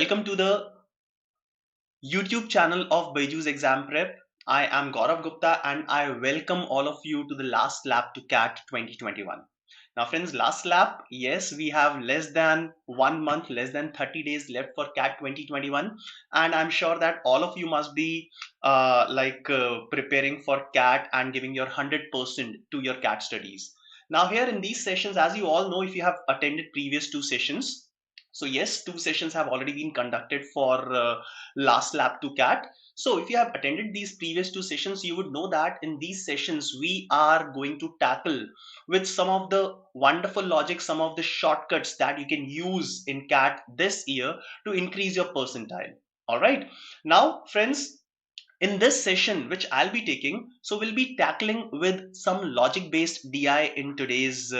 welcome to the YouTube channel of BYJU'S Exam Prep. I am Gourav Gupta and I welcome all of you to the last lap to CAT 2021. Now friends, last lap, yes, we have less than 1 month, less than 30 days left for CAT 2021, and I'm sure that all of you must be preparing for CAT and giving your 100% to your CAT studies. Now here in these sessions, as you all know, if you have attended previous two sessions, so yes, two sessions have already been conducted for last lap to CAT. So if you have attended these previous two sessions, you would know that in these sessions, we are going to tackle with some of the wonderful logic, some of the shortcuts that you can use in CAT this year to increase your percentile. All right. Now, friends, in this session, which I'll be taking, so we'll be tackling with some logic based DI in today's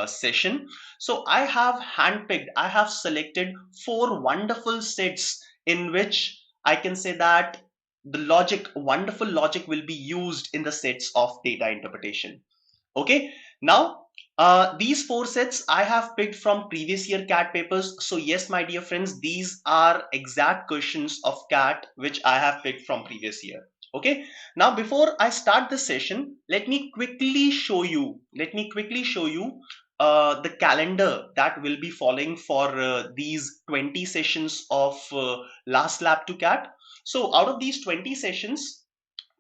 session. So I have handpicked, I have selected four wonderful sets in which I can say that the logic, wonderful logic will be used in the sets of data interpretation. Okay, now these four sets I have picked from previous year CAT papers. So yes, my dear friends, these are exact questions of CAT which I have picked from previous year. Okay, now before I start the session, let me quickly show you. The calendar that will be following for these 20 sessions of last lap to CAT. So out of these 20 sessions,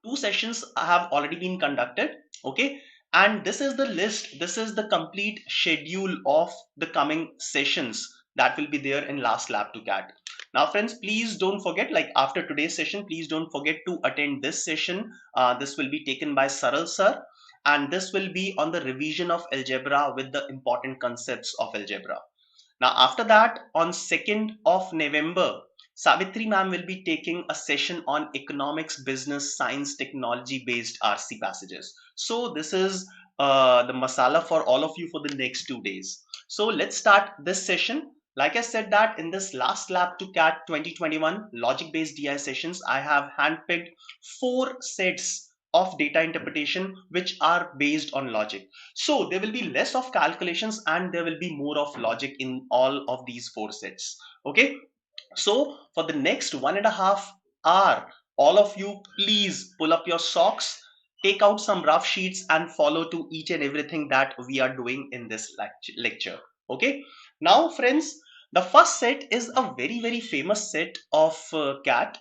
two sessions have already been conducted. Okay, and this is the list, this is the complete schedule of the coming sessions that will be there in last lap to CAT. Now friends, please don't forget, like after today's session, please don't forget to attend this session. This will be taken by Saral sir, and this will be on the revision of algebra with the important concepts of algebra. Now, after that, on 2nd of November, Savitri ma'am will be taking a session on economics, business, science, technology based RC passages. So this is the masala for all of you for the next 2 days. So let's start this session. Like I said that in this last lap to CAT 2021 logic based DI sessions, I have handpicked four sets of data interpretation which are based on logic. So there will be less of calculations and there will be more of logic in all of these four sets. Okay. So for the next 1.5 hours, all of you please pull up your socks, take out some rough sheets and follow to each and everything that we are doing in this lecture. Okay. Now friends, the first set is a very famous set of CAT.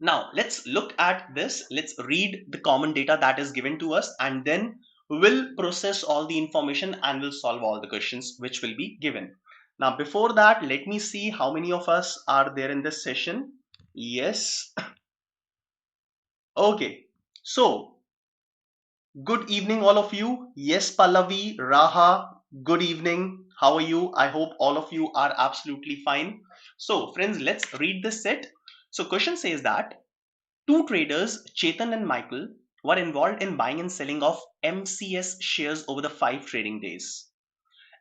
Now let's look at this. Let's read the common data that is given to us and then we'll process all the information and we'll solve all the questions which will be given. Now before that, let me see how many of us are there in this session. Yes. Okay. So good evening all of you. Yes, Pallavi, Raha, good evening. How are you? I hope all of you are absolutely fine. So friends, let's read this set. So question says that two traders, Chetan and Michael, were involved in buying and selling of MCS shares over the 5 trading days.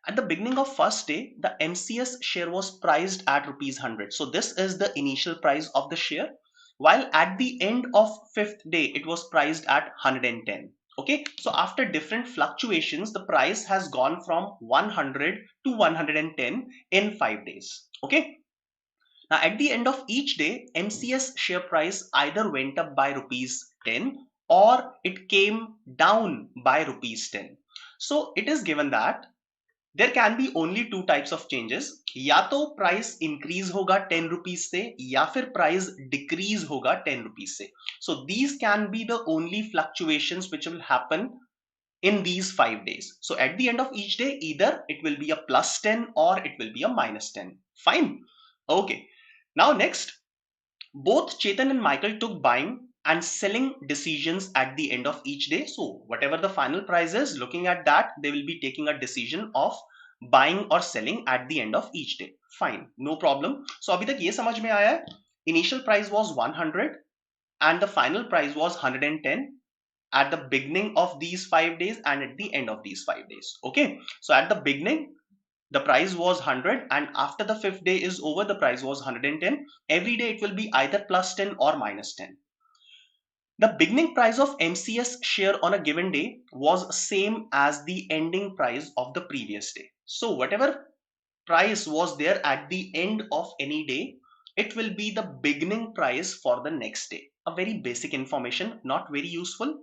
At the beginning of first day, the MCS share was priced at rupees 100. So this is the initial price of the share. While at the end of 5th day, it was priced at 110. Okay, so after different fluctuations, the price has gone from 100 to 110 in 5 days. Okay. Now, at the end of each day, MCS share price either went up by rupees 10 or it came down by rupees 10. So it is given that there can be only two types of changes. या तो price increase होगा 10 rupees से या फिर price decrease होगा 10 rupees से. So these can be the only fluctuations which will happen in these 5 days. So at the end of each day, either it will be a plus 10 or it will be a minus 10. Fine. Okay. Now next, both Chetan and Michael took buying and selling decisions at the end of each day. So whatever the final price is, looking at that, they will be taking a decision of buying or selling at the end of each day. Fine, no problem. So अभी तक ये समझ में आया है? Initial price was 100 and the final price was 110 at the beginning of these 5 days and at the end of these 5 days. Okay, so at the beginning, the price was 100 and after the 5th day is over, the price was 110. Every day it will be either plus 10 or minus 10. The beginning price of MCS share on a given day was same as the ending price of the previous day. So whatever price was there at the end of any day, it will be the beginning price for the next day. A very basic information, not very useful.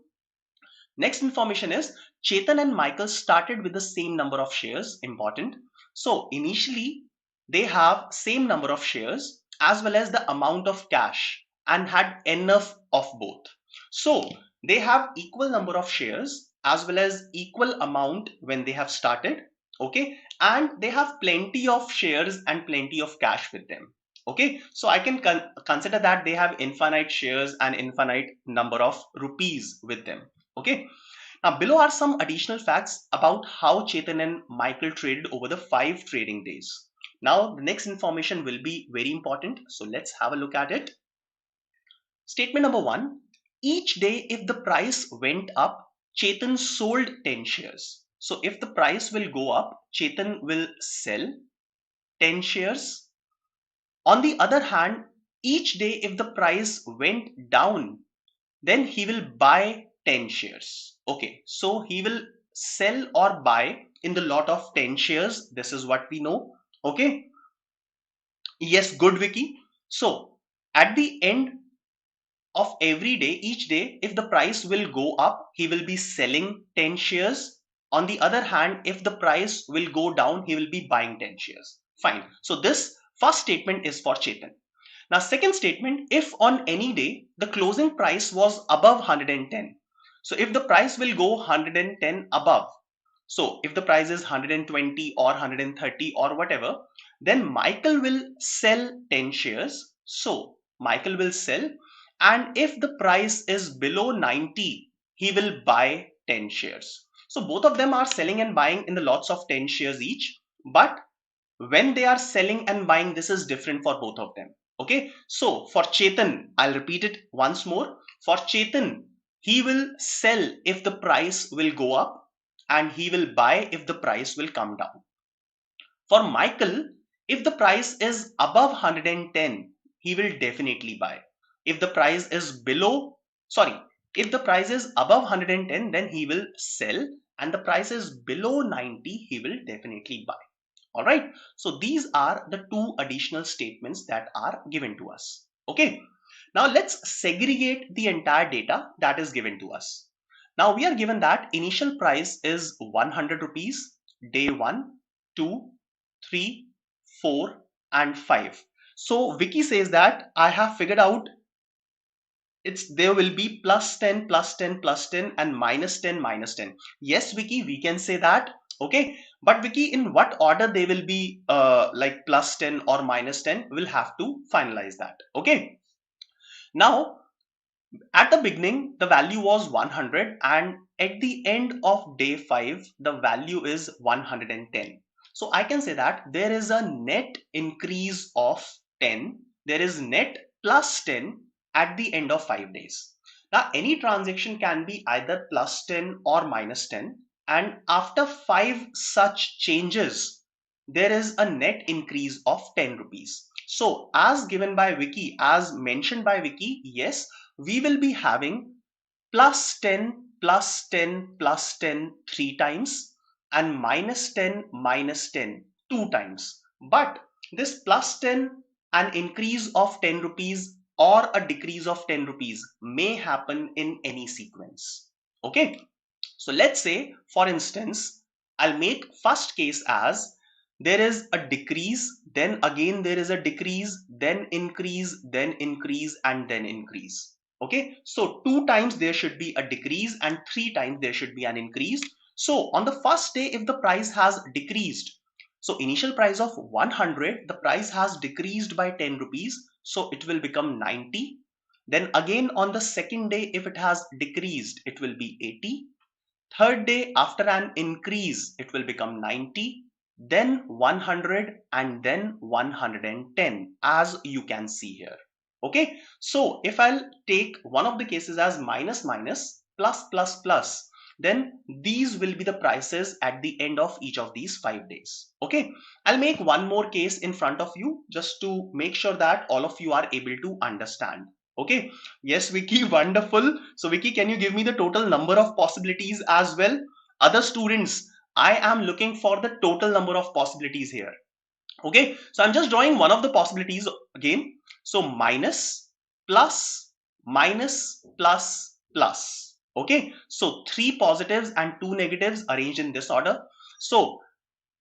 Next information is Chetan and Michael started with the same number of shares. Important. So initially they have same number of shares as well as the amount of cash and had enough of both. So they have equal number of shares as well as equal amount when they have started. Okay. And they have plenty of shares and plenty of cash with them. Okay. So I can consider that they have infinite shares and infinite number of rupees with them. Okay. Now, below are some additional facts about how Chetan and Michael traded over the 5 trading days. Now, the next information will be very important. So, let's have a look at it. Statement number 1. Each day, if the price went up, Chetan sold 10 shares. So, if the price will go up, Chetan will sell 10 shares. On the other hand, each day, if the price went down, then he will buy 10 shares. Okay, so he will sell or buy in the lot of 10 shares. This is what we know. Okay, yes, good, Vicky. So at the end of every day, each day, if the price will go up, he will be selling 10 shares. On the other hand, if the price will go down, he will be buying 10 shares. Fine. So this first statement is for Chetan. Now, second statement, if on any day the closing price was above 110. So if the price will go 110 above, so if the price is 120 or 130 or whatever, then Michael will sell 10 shares. So Michael will sell, and if the price is below 90, he will buy 10 shares. So both of them are selling and buying in the lots of 10 shares each, but when they are selling and buying, this is different for both of them. Okay, so for Chetan, I'll repeat it once more. For Chetan, he will sell if the price will go up, and he will buy if the price will come down. For Michael, if the price is above 110, he will definitely buy. If the price is below, sorry, if the price is above 110, then he will sell, and the price is below 90, he will definitely buy. All right, so these are the 2 additional statements that are given to us. Okay, now let's segregate the entire data that is given to us. Now we are given that initial price is 100 rupees, day 1, 2, 3, 4 and 5. So Vicky says that I have figured out there will be plus 10 plus 10 plus 10 and minus 10 minus 10. Yes, Vicky, we can say that. Okay, but Vicky, in what order they will be like plus 10 or minus 10, we'll have to finalize that. Okay, now at the beginning the value was 100, and at the end of day 5 the value is 110. So I can say that there is a net increase of 10, there is net plus 10 at the end of 5 days. Now any transaction can be either plus 10 or minus 10, and after 5 such changes there is a net increase of 10 rupees. So as given by Vicky, as mentioned by Vicky, yes, we will be having plus 10 plus 10 plus 10 3 times and minus 10 minus 10 2 times. But this plus 10, an increase of 10 rupees or a decrease of 10 rupees may happen in any sequence. Okay, so let's say for instance, I'll make first case as there is a decrease, then again there is a decrease, then increase, then increase and then increase. Okay, so 2 times there should be a decrease and 3 times there should be an increase. So on the first day, if the price has decreased, so initial price of 100, the price has decreased by 10 rupees, so it will become 90. Then again on the second day, if it has decreased, it will be 80. Third day, after an increase, it will become 90, then 100 and then 110, as you can see here. Okay, so if I'll take one of the cases as minus minus plus plus plus, then these will be the prices at the end of each of these 5 days. Okay, I'll make one more case in front of you just to make sure that all of you are able to understand. Okay, yes, Vicky, wonderful. So Vicky, can you give me the total number of possibilities as well? Other students, I am looking for the total number of possibilities here. Okay, so I'm just drawing one of the possibilities again. So minus, plus, minus, plus, plus. Okay, so 3 positives and 2 negatives arranged in this order. So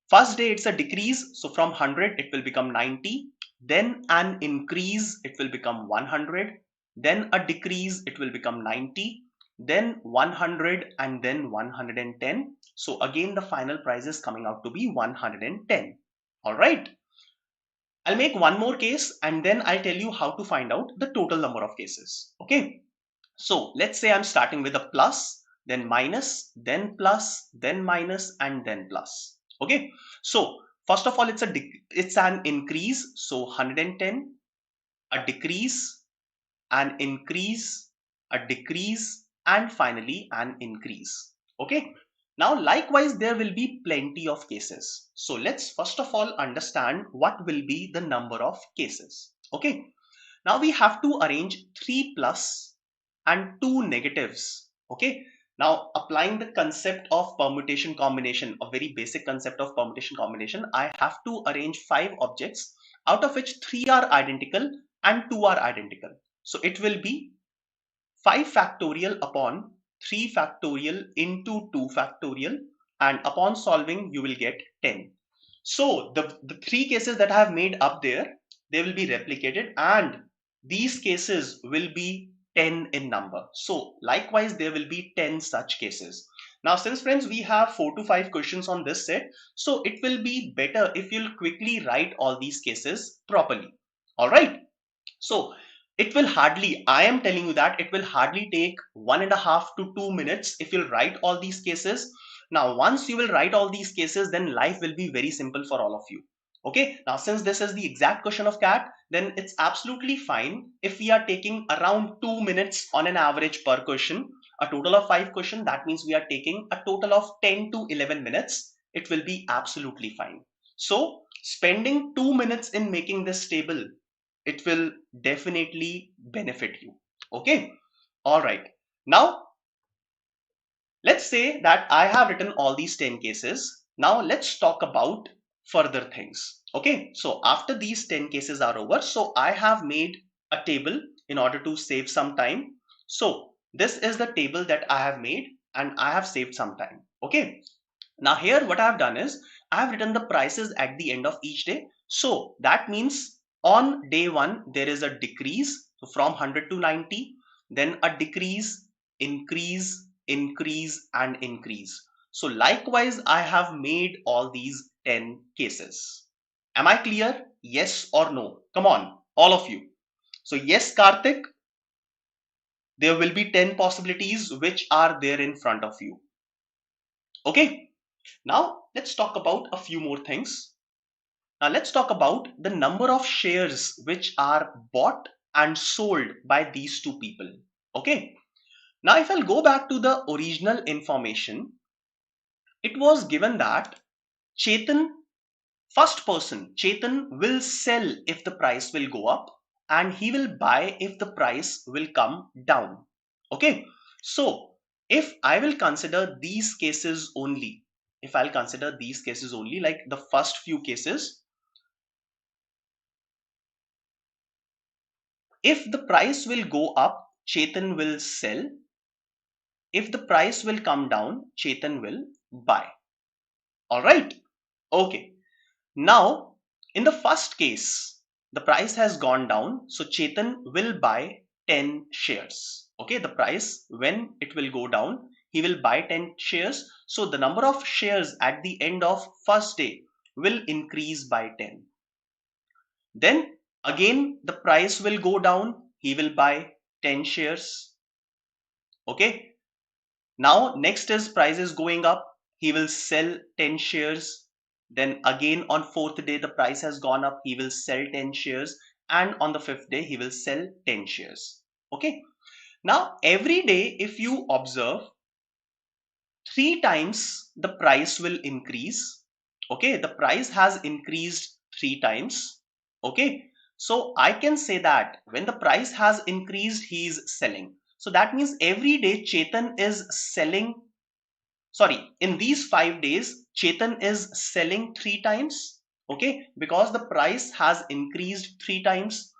first day it's a decrease, so from 100 it will become 90, then an increase, it will become 100, then a decrease, it will become 90, then 100, and then 110. So again the final price is coming out to be 110. All right, I'll make one more case and then I'll tell you how to find out the total number of cases. Okay, so let's say I'm starting with a plus, then minus, then plus, then minus, and then plus. Okay, so first of all, it's an increase, so 110, a decrease, an increase, a decrease, and finally an increase. Okay, now likewise there will be plenty of cases. So let's first of all understand what will be the number of cases. Okay, now we have to arrange 3 plus and 2 negatives. Okay, now applying the concept of permutation combination, a very basic concept of permutation combination, I have to arrange 5 objects out of which 3 are identical and 2 are identical. So it will be 5 factorial upon 3 factorial into 2 factorial, and upon solving you will get 10. So the 3 cases that I have made up there, they will be replicated and these cases will be 10 in number. So likewise there will be 10 such cases. Now since friends we have 4 to 5 questions on this set, so it will be better if you'll quickly write all these cases properly. All right. So it will hardly, I am telling you that it will hardly take 1.5 to 2 minutes if you'll write all these cases. Now, once you will write all these cases, then life will be very simple for all of you. Okay, now since this is the exact question of CAT, then it's absolutely fine if we are taking around 2 minutes on an average per question, a total of 5 questions, that means we are taking a total of 10 to 11 minutes. It will be absolutely fine. So spending 2 minutes in making this table, it will definitely benefit you. Okay, all right. Now let's say that I have written all these 10 cases. Now let's talk about further things. Okay, so after these 10 cases are over, so I have made a table in order to save some time. So this is the table that I have made and I have saved some time. Okay, now here what I have done is I have written the prices at the end of each day. So that means on day 1 there is a decrease, so from 100 to 90, then a decrease, increase, increase, and increase. So likewise I have made all these 10 cases. Am I clear? Yes or no? Come on, all of you. So yes, Karthik, there will be 10 possibilities which are there in front of you. Okay, now let's talk about a few more things. Now let's talk about the number of shares which are bought and sold by these two people. Okay, now if I'll go back to the original information, it was given that Chetan, first person, Chetan will sell if the price will go up and he will buy if the price will come down. Okay, so if I will consider these cases only, if I'll consider these cases only, like the first few cases, if the price will go up, Chetan will sell. If the price will come down, Chetan will buy. All right. Okay. Now, in the first case, the price has gone down. So Chetan will buy 10 shares. Okay. The price, when it will go down, he will buy 10 shares. So the number of shares at the end of first day will increase by 10. Then again, the price will go down. He will buy 10 shares. Okay. Now next is price is going up. He will sell 10 shares. Then again on fourth day, the price has gone up. He will sell 10 shares. And on the fifth day, he will sell 10 shares. Okay. Now every day, if you observe, 3 times the price will increase. Okay. The price has increased 3 times. Okay. So I can say that when the price has increased, he is selling. So that means every day Chetan is selling. Sorry, in these 5 days, Chetan is selling 3 times. Okay, because the price has increased 3 times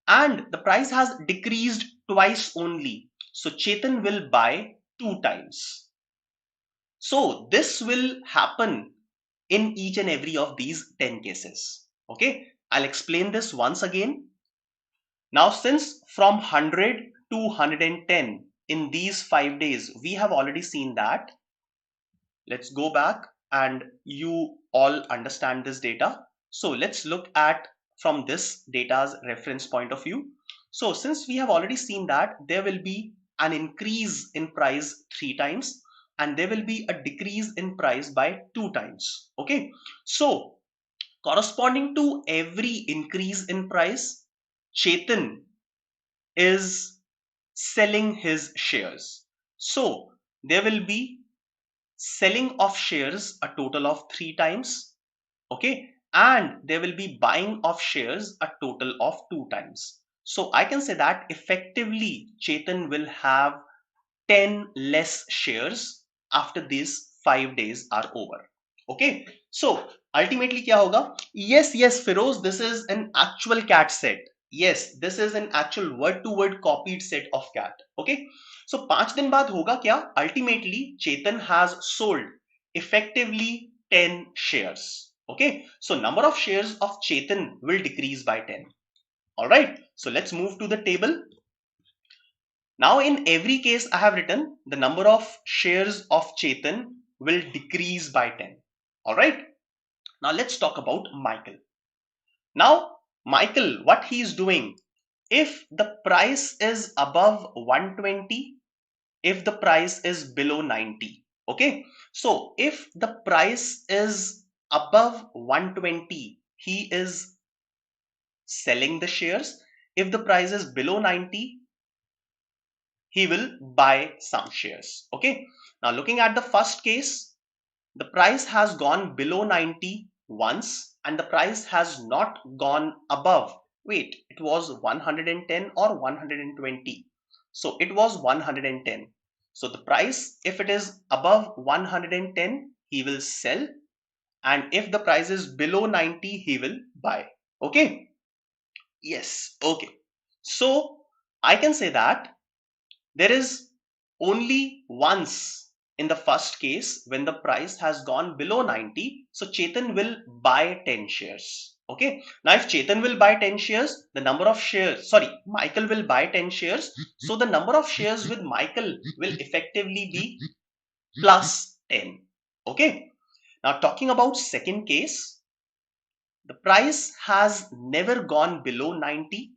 and the price has decreased twice only. So Chetan will buy 2 times. So this will happen in each and every of these 10 cases. Okay, I'll explain this once again. Now, since from 100 to 110 in these 5 days, we have already seen that. Let's go back and you all understand this data. So let's look at from this data's reference point of view. So since we have already seen that there will be an increase in price 3 times and there will be a decrease in price by 2 times. Okay, so corresponding to every increase in price, Chetan is selling his shares. So there will be selling of shares a total of 3 times. Okay, and there will be buying of shares a total of 2 times. So I can say that effectively Chetan will have 10 less shares after these 5 days are over. Okay, so ultimately क्या होगा? Yes, Feroz, this is an actual cat set. Yes, this is an actual word to word copied set of cat. Okay, so 5 दिन बाद होगा क्या? Ultimately Chetan has sold effectively 10 shares. Okay, so number of shares of Chetan will decrease by 10. All right, so let's move to the table. Now in every case I have written the number of shares of Chetan will decrease by 10. Alright. Now let's talk about Michael. Now Michael, what he is doing, if the price is above 120, if the price is below 90. Okay. So if the price is above 120, he is selling the shares. If the price is below 90, he will buy some shares. Okay, now looking at the first case, the price has gone below 90 once and the price has not gone above. Wait, it was 110 or 120? So it was 110. So the price, if it is above 110, he will sell, and if the price is below 90, he will buy. Okay, yes, okay. So I can say that there is only once in the first case when the price has gone below 90. So Chetan will buy 10 shares. Okay. Now if Chetan will buy 10 shares, the number of shares, sorry, Michael will buy 10 shares. So the number of shares with Michael will effectively be plus 10. Okay. Now talking about second case, the price has never gone below 90.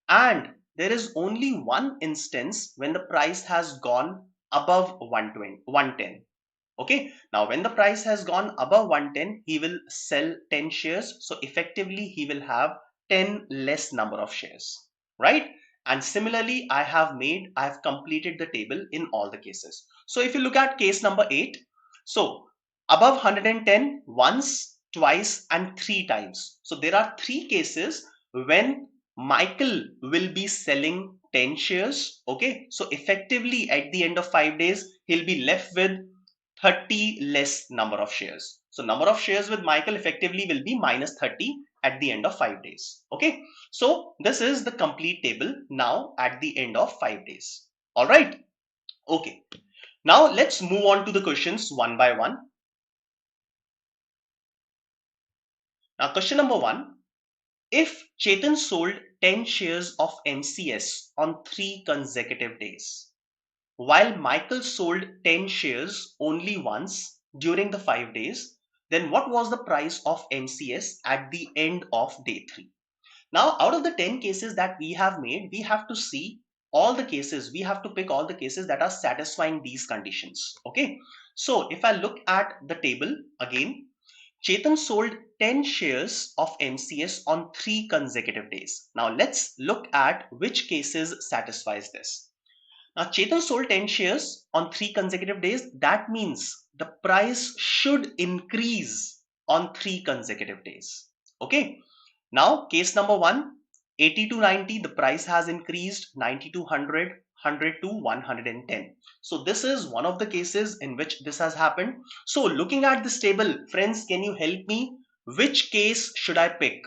And there is only one instance when the price has gone above 120, 110. Okay. Now, when the price has gone above 110, he will sell 10 shares. So effectively, he will have 10 less number of shares, right? And similarly, I have completed the table in all the cases. So if you look at case number 8, so above 110, once, twice, and 3 times. So there are 3 cases when Michael will be selling 10 shares. Okay. So effectively, at the end of 5 days, he'll be left with 30 less number of shares. So number of shares with Michael effectively will be minus 30 at the end of 5 days. Okay. So this is the complete table now at the end of 5 days. All right. Okay. Now let's move on to the questions one by one. Now question number 1. If Chetan sold 10 shares of MCS on 3 consecutive days, while Michael sold 10 shares only once during the 5 days, then what was the price of MCS at the end of day 3? Now, out of the 10 cases that we have made, we have to see all the cases. We have to pick all the cases that are satisfying these conditions. Okay. So if I look at the table again, Chetan sold 10 shares of MCS on 3 consecutive days. Now let's look at which cases satisfies this. Now, Chetan sold 10 shares on 3 consecutive days. That means the price should increase on 3 consecutive days. Okay. Now, case number 1, 80 to 90, the price has increased, 90 to 100, 100 to 110. So this is one of the cases in which this has happened. So looking at this table, friends, can you help me? which case should I pick?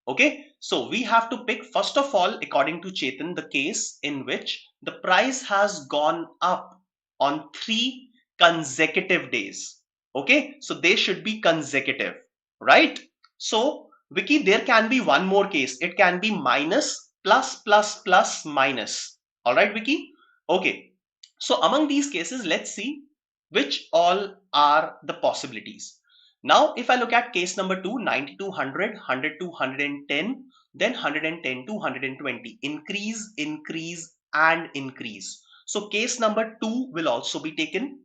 Okay, so we have to pick first of all, according to Chetan, the case in which the price has gone up on 3 consecutive days. Okay, so they should be consecutive, right? So Vicky, there can be one more case. It can be minus, plus, plus, plus, minus. All right, Vicky? Okay, so among these cases, let's see which all are the possibilities. Now, if I look at case number 2, 90 to 100, 100 to 110, then 110 to 120, increase, increase, and increase. So case number 2 will also be taken.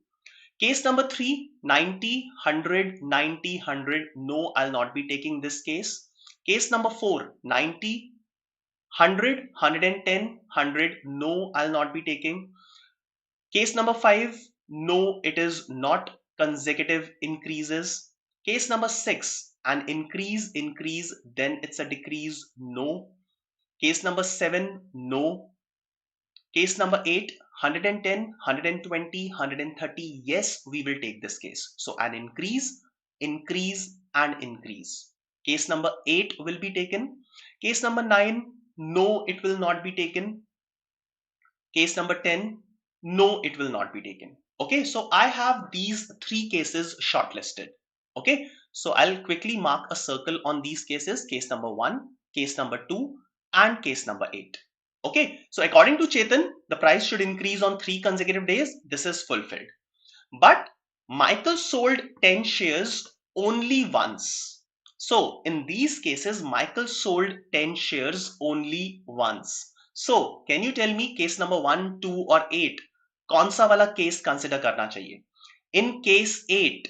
Case number 3, 90, 100, 90, 100. No, I'll not be taking this case. Case number 4, 90, 100, 110, 100. No, I'll not be taking. Case number 5, no, it is not consecutive increases. Case number 6, an increase, increase, then it's a decrease. No. Case number 7, no. Case number 8, 110, 120, 130. Yes, we will take this case. So an increase, increase, and increase. Case number 8 will be taken. Case number 9, no, it will not be taken. Case number 10, no, it will not be taken. Okay, so I have these 3 cases shortlisted. Okay, so I'll quickly mark a circle on these cases: case number 1, case number 2, and case number 8. Okay, so according to Chetan, the price should increase on 3 consecutive days. This is fulfilled. But Michael sold 10 shares only once. So in these cases, Michael sold 10 shares only once. So can you tell me case number 1, 2 or 8 कौन सा वाला case consider करना चाहिए? In case 8,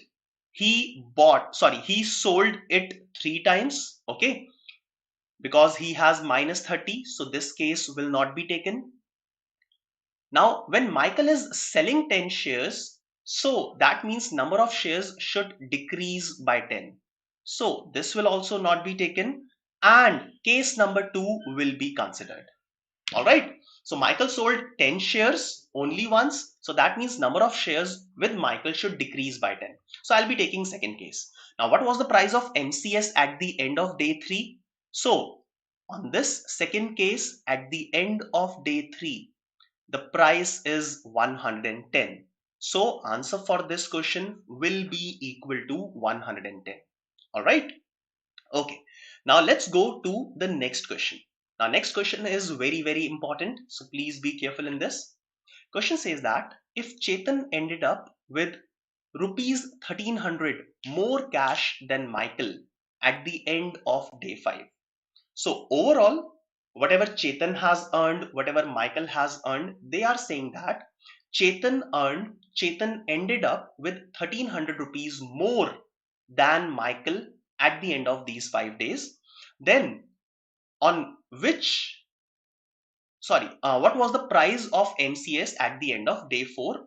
he sold it 3 times, okay? Because he has minus 30, so this case will not be taken. Now, when Michael is selling 10 shares, so that means number of shares should decrease by 10. So this will also not be taken, and case number 2 will be considered. All right. So Michael sold 10 shares only once. So that means number of shares with Michael should decrease by 10. So I'll be taking second case. Now, what was the price of MCS at the end of day 3? So on this second case, at the end of day 3, the price is 110. So answer for this question will be equal to 110. All right. Okay. Now let's go to the next question. Now next question is very, very important. So please be careful in this. Question says that if Chetan ended up with rupees 1300 more cash than Michael at the end of day 5. So overall, whatever Chetan has earned, whatever Michael has earned, they are saying that Chetan ended up with 1300 rupees more than Michael at the end of these 5 days. Then on which, what was the price of MCS at the end of day 4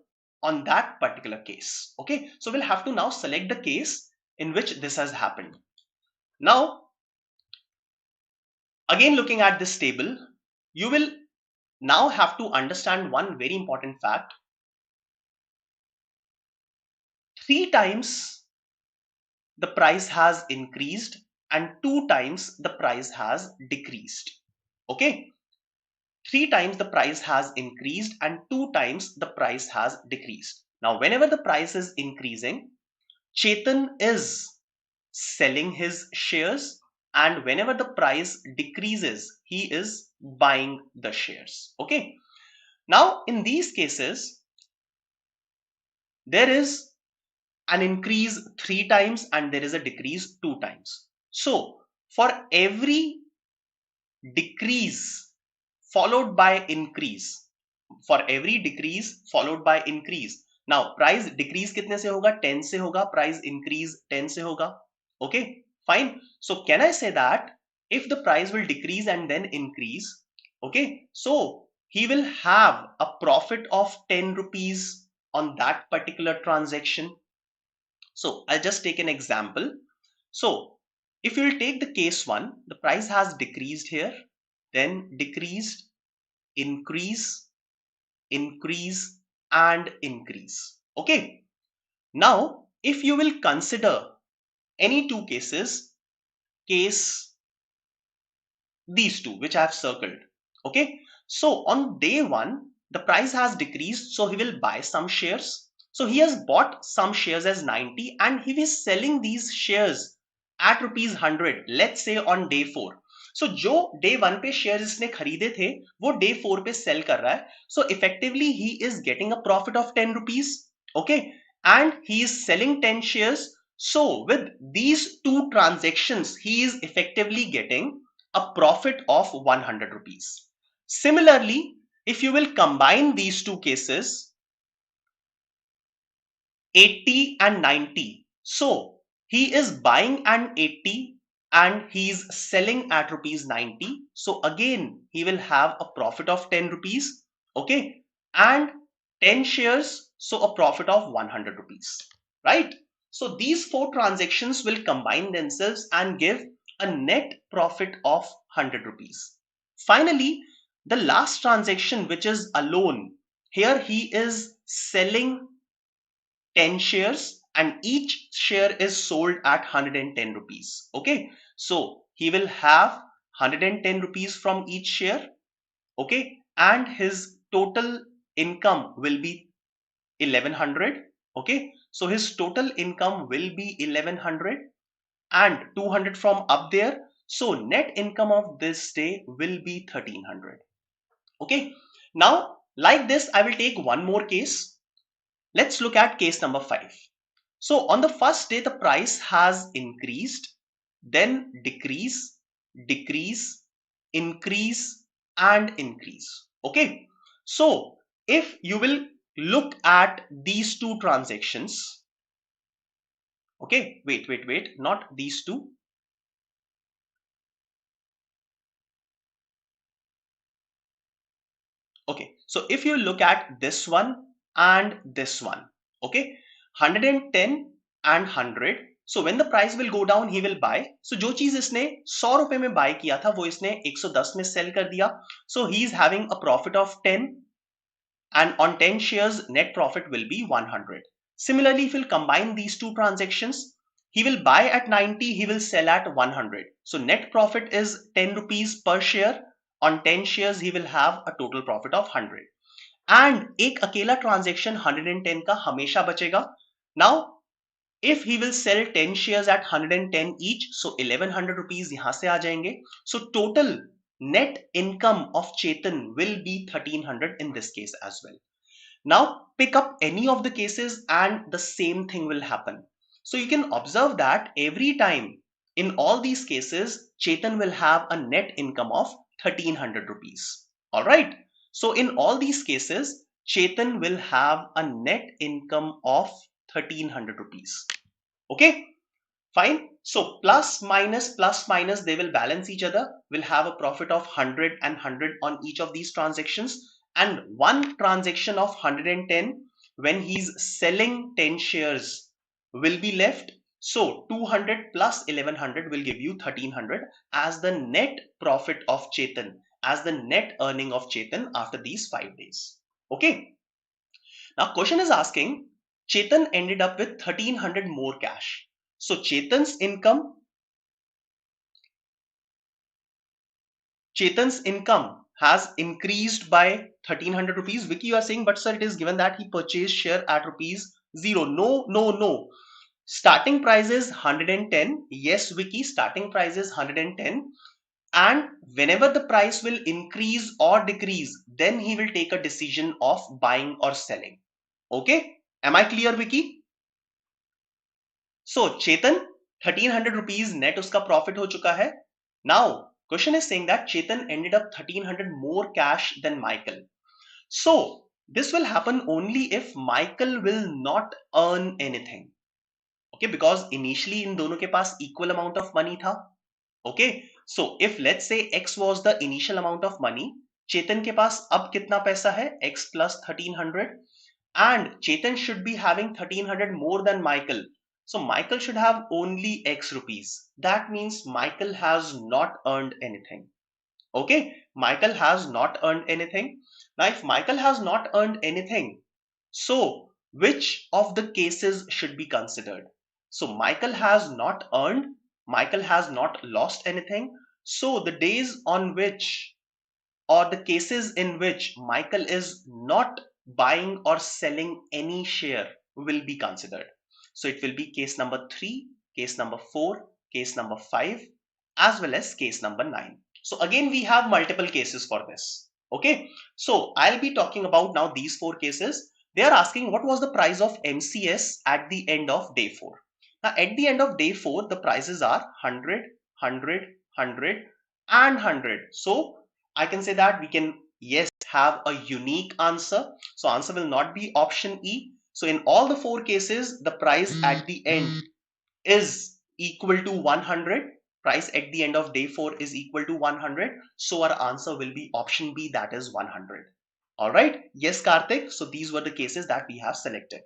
on that particular case? Okay, so we'll have to now select the case in which this has happened. Now, again, looking at this table, you will now have to understand one very important fact. 3 times the price has increased and 2 times the price has decreased. Okay, 3 times the price has increased and 2 times the price has decreased. Now, whenever the price is increasing, Chetan is selling his shares, and whenever the price decreases, he is buying the shares. Okay, now in these cases, there is an increase 3 times and there is a decrease 2 times. So for every decrease followed by increase, now price decrease कितने से होगा? 10 से होगा. Price increase 10 से होगा. Okay, fine. So can I say that if the price will decrease and then increase, okay, so he will have a profit of 10 rupees on that particular transaction. So I'll just take an example. So if you will take the case 1, the price has decreased here, then decreased, increase, increase, and increase. Okay. Now, if you will consider any 2 cases, case, these two which I have circled. Okay, so on day one the price has decreased, so he will buy some shares. So he has bought some shares as 90 and he is selling these shares at rupees 100, let's say on day 4. So जो day 1 पे shares इसने खरीदे थे वो day 4 पे sell कर रहा है. So effectively he is getting a profit of 10 rupees. Okay, and he is selling 10 shares. So with these two transactions he is effectively getting a profit of 100 rupees. Similarly, if you will combine these two cases, 80 and 90. So he is buying an 80 and he is selling at rupees 90. So again, he will have a profit of 10 rupees. Okay. And 10 shares. So a profit of 100 rupees. Right. So these four transactions will combine themselves and give a net profit of 100 rupees. Finally, the last transaction, which is alone, here he is selling 10 shares and each share is sold at 110 rupees. Okay, so he will have 110 rupees from each share. Okay, and his total income will be 1100. Okay, so his total income will be 1100 and 200 from up there. So net income of this day will be 1300. Okay, now like this I will take one more case. Let's look at case number 5. So on the first day the price has increased, then decrease, decrease, increase and increase. Okay, so if you will look at these two transactions, okay, wait, not these two. Okay, so if you look at this one and this one, okay, 110 and 100. So when the price will go down, he will buy. So जो चीज इसने 100 रुपए में buy किया था वो इसने 110 में sell कर दिया. So he is having a profit of 10 and on 10 shares net profit will be 100. Similarly, if you combine these two transactions, he will buy at 90, he will sell at 100. So net profit is 10 rupees per share. On 10 shares he will have a total profit of 100. And एक अकेला transaction 110 का हमेशा बचेगा. Now if he will sell 10 shares at 110 each, so 1100 rupees यहाँ से आ जाएंगे. So total net income of Chetan will be 1300 in this case as well. Now pick up any of the cases and the same thing will happen. So you can observe that every time in all these cases, Chetan will have a net income of 1300 rupees. All right. So in all these cases, Chetan will have a net income of 1300 rupees. Okay, fine. So plus minus, they will balance each other. We'll have a profit of 100 and 100 on each of these transactions. And one transaction of 110 when he's selling 10 shares will be left. So 200 plus 1100 will give you 1300 as the net profit of Chetan, as the net earning of Chetan after these 5 days. Okay. Now question is asking, Chetan ended up with 1300 more cash. So Chetan's income has increased by 1300 rupees. Vicky, you are saying, but sir, it is given that he purchased share at rupees 0. No. Starting price is 110. Yes, Vicky, starting price is 110. And whenever the price will increase or decrease, then he will take a decision of buying or selling. Okay, am I clear, Vicky? So Chetan, 1300 rupees net uska profit ho chuka hai. Now question is saying that Chetan ended up 1300 more cash than Michael. So this will happen only if Michael will not earn anything. Okay, because initially in दोनों के पास equal amount of money था. Okay, so if let's say X was the initial amount of money, Chetan के पास अब कितना पैसा है? X plus 1300, and Chetan should be having 1300 more than Michael. So Michael should have only X rupees. That means Michael has not earned anything. Okay, Michael has not earned anything. Now if Michael has not earned anything, so which of the cases should be considered? So Michael has not earned, Michael has not lost anything. So the days on which, or the cases in which Michael is not buying or selling any share will be considered. So it will be case number 3, case number 4, case number 5, as well as case number 9. So again, we have multiple cases for this. Okay, so I'll be talking about now these 4 cases. They are asking what was the price of MCS at the end of day 4. Now at the end of day 4, the prices are 100, 100, 100 and 100. So I can say that we can, yes, have a unique answer. So answer will not be option E. So in all the 4 cases, the price at the end is equal to 100. Price at the end of day 4 is equal to 100. So our answer will be option B, that is 100. All right. Yes, Karthik. So these were the cases that we have selected.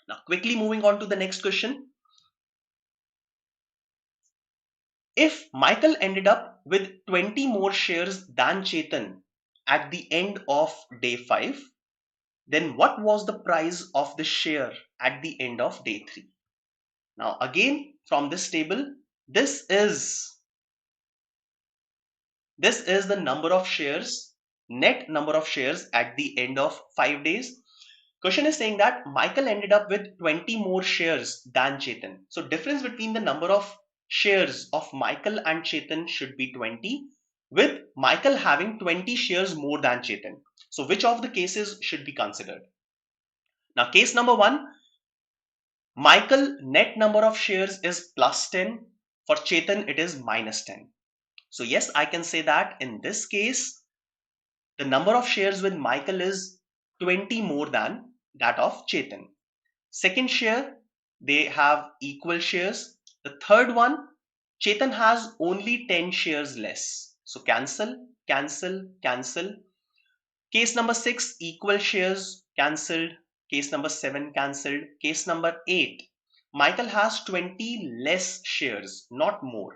Now quickly moving on to the next question. If Michael ended up with 20 more shares than Chetan at the end of day 5, then what was the price of the share at the end of day 3? Now again, from this table, this is the number of shares, net number of shares at the end of 5 days. Question is saying that Michael ended up with 20 more shares than Chetan. So difference between the number of shares of Michael and Chetan should be 20, with Michael having 20 shares more than Chetan. So which of the cases should be considered? Now case number 1, Michael net number of shares is plus 10. For Chetan it is minus 10. So yes, I can say that in this case, the number of shares with Michael is 20 more than that of Chetan. Second share, they have equal shares. The third one, Chetan has only 10 shares less. So cancel, cancel, cancel. Case number 6, equal shares, cancelled. Case number 7, cancelled. Case number 8, Michael has 20 less shares, not more.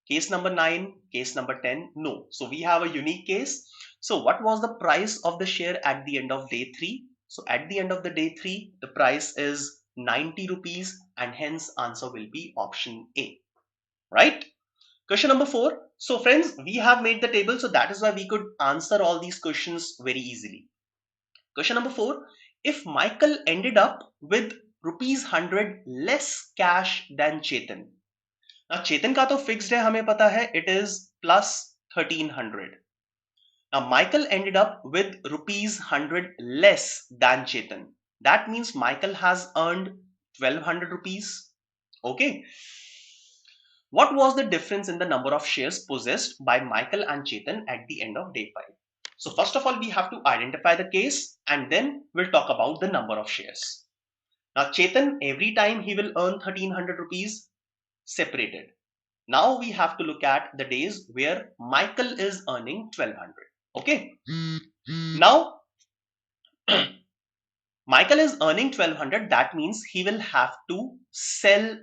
Case number 9, case number 10, no. So we have a unique case. So what was the price of the share at the end of day 3? So at the end of the day 3, the price is 90 rupees and hence answer will be option A, right? Question number 4. So friends, we have made the table, so that is why we could answer all these questions very easily. Question number 4. If Michael ended up with rupees 100 less cash than Chetan. Now Chetan का तो fixed है, हमें पता है, it is plus 1300. Now Michael ended up with rupees 100 less than Chetan. That means Michael has earned 1200 rupees. Okay. What was the difference in the number of shares possessed by Michael and Chetan at the end of day 5? So first of all, we have to identify the case and then we'll talk about the number of shares. Now Chetan, every time he will earn 1300 rupees separated. Now we have to look at the days where Michael is earning 1200. Okay. Now Michael is earning 1200. That means he will have to sell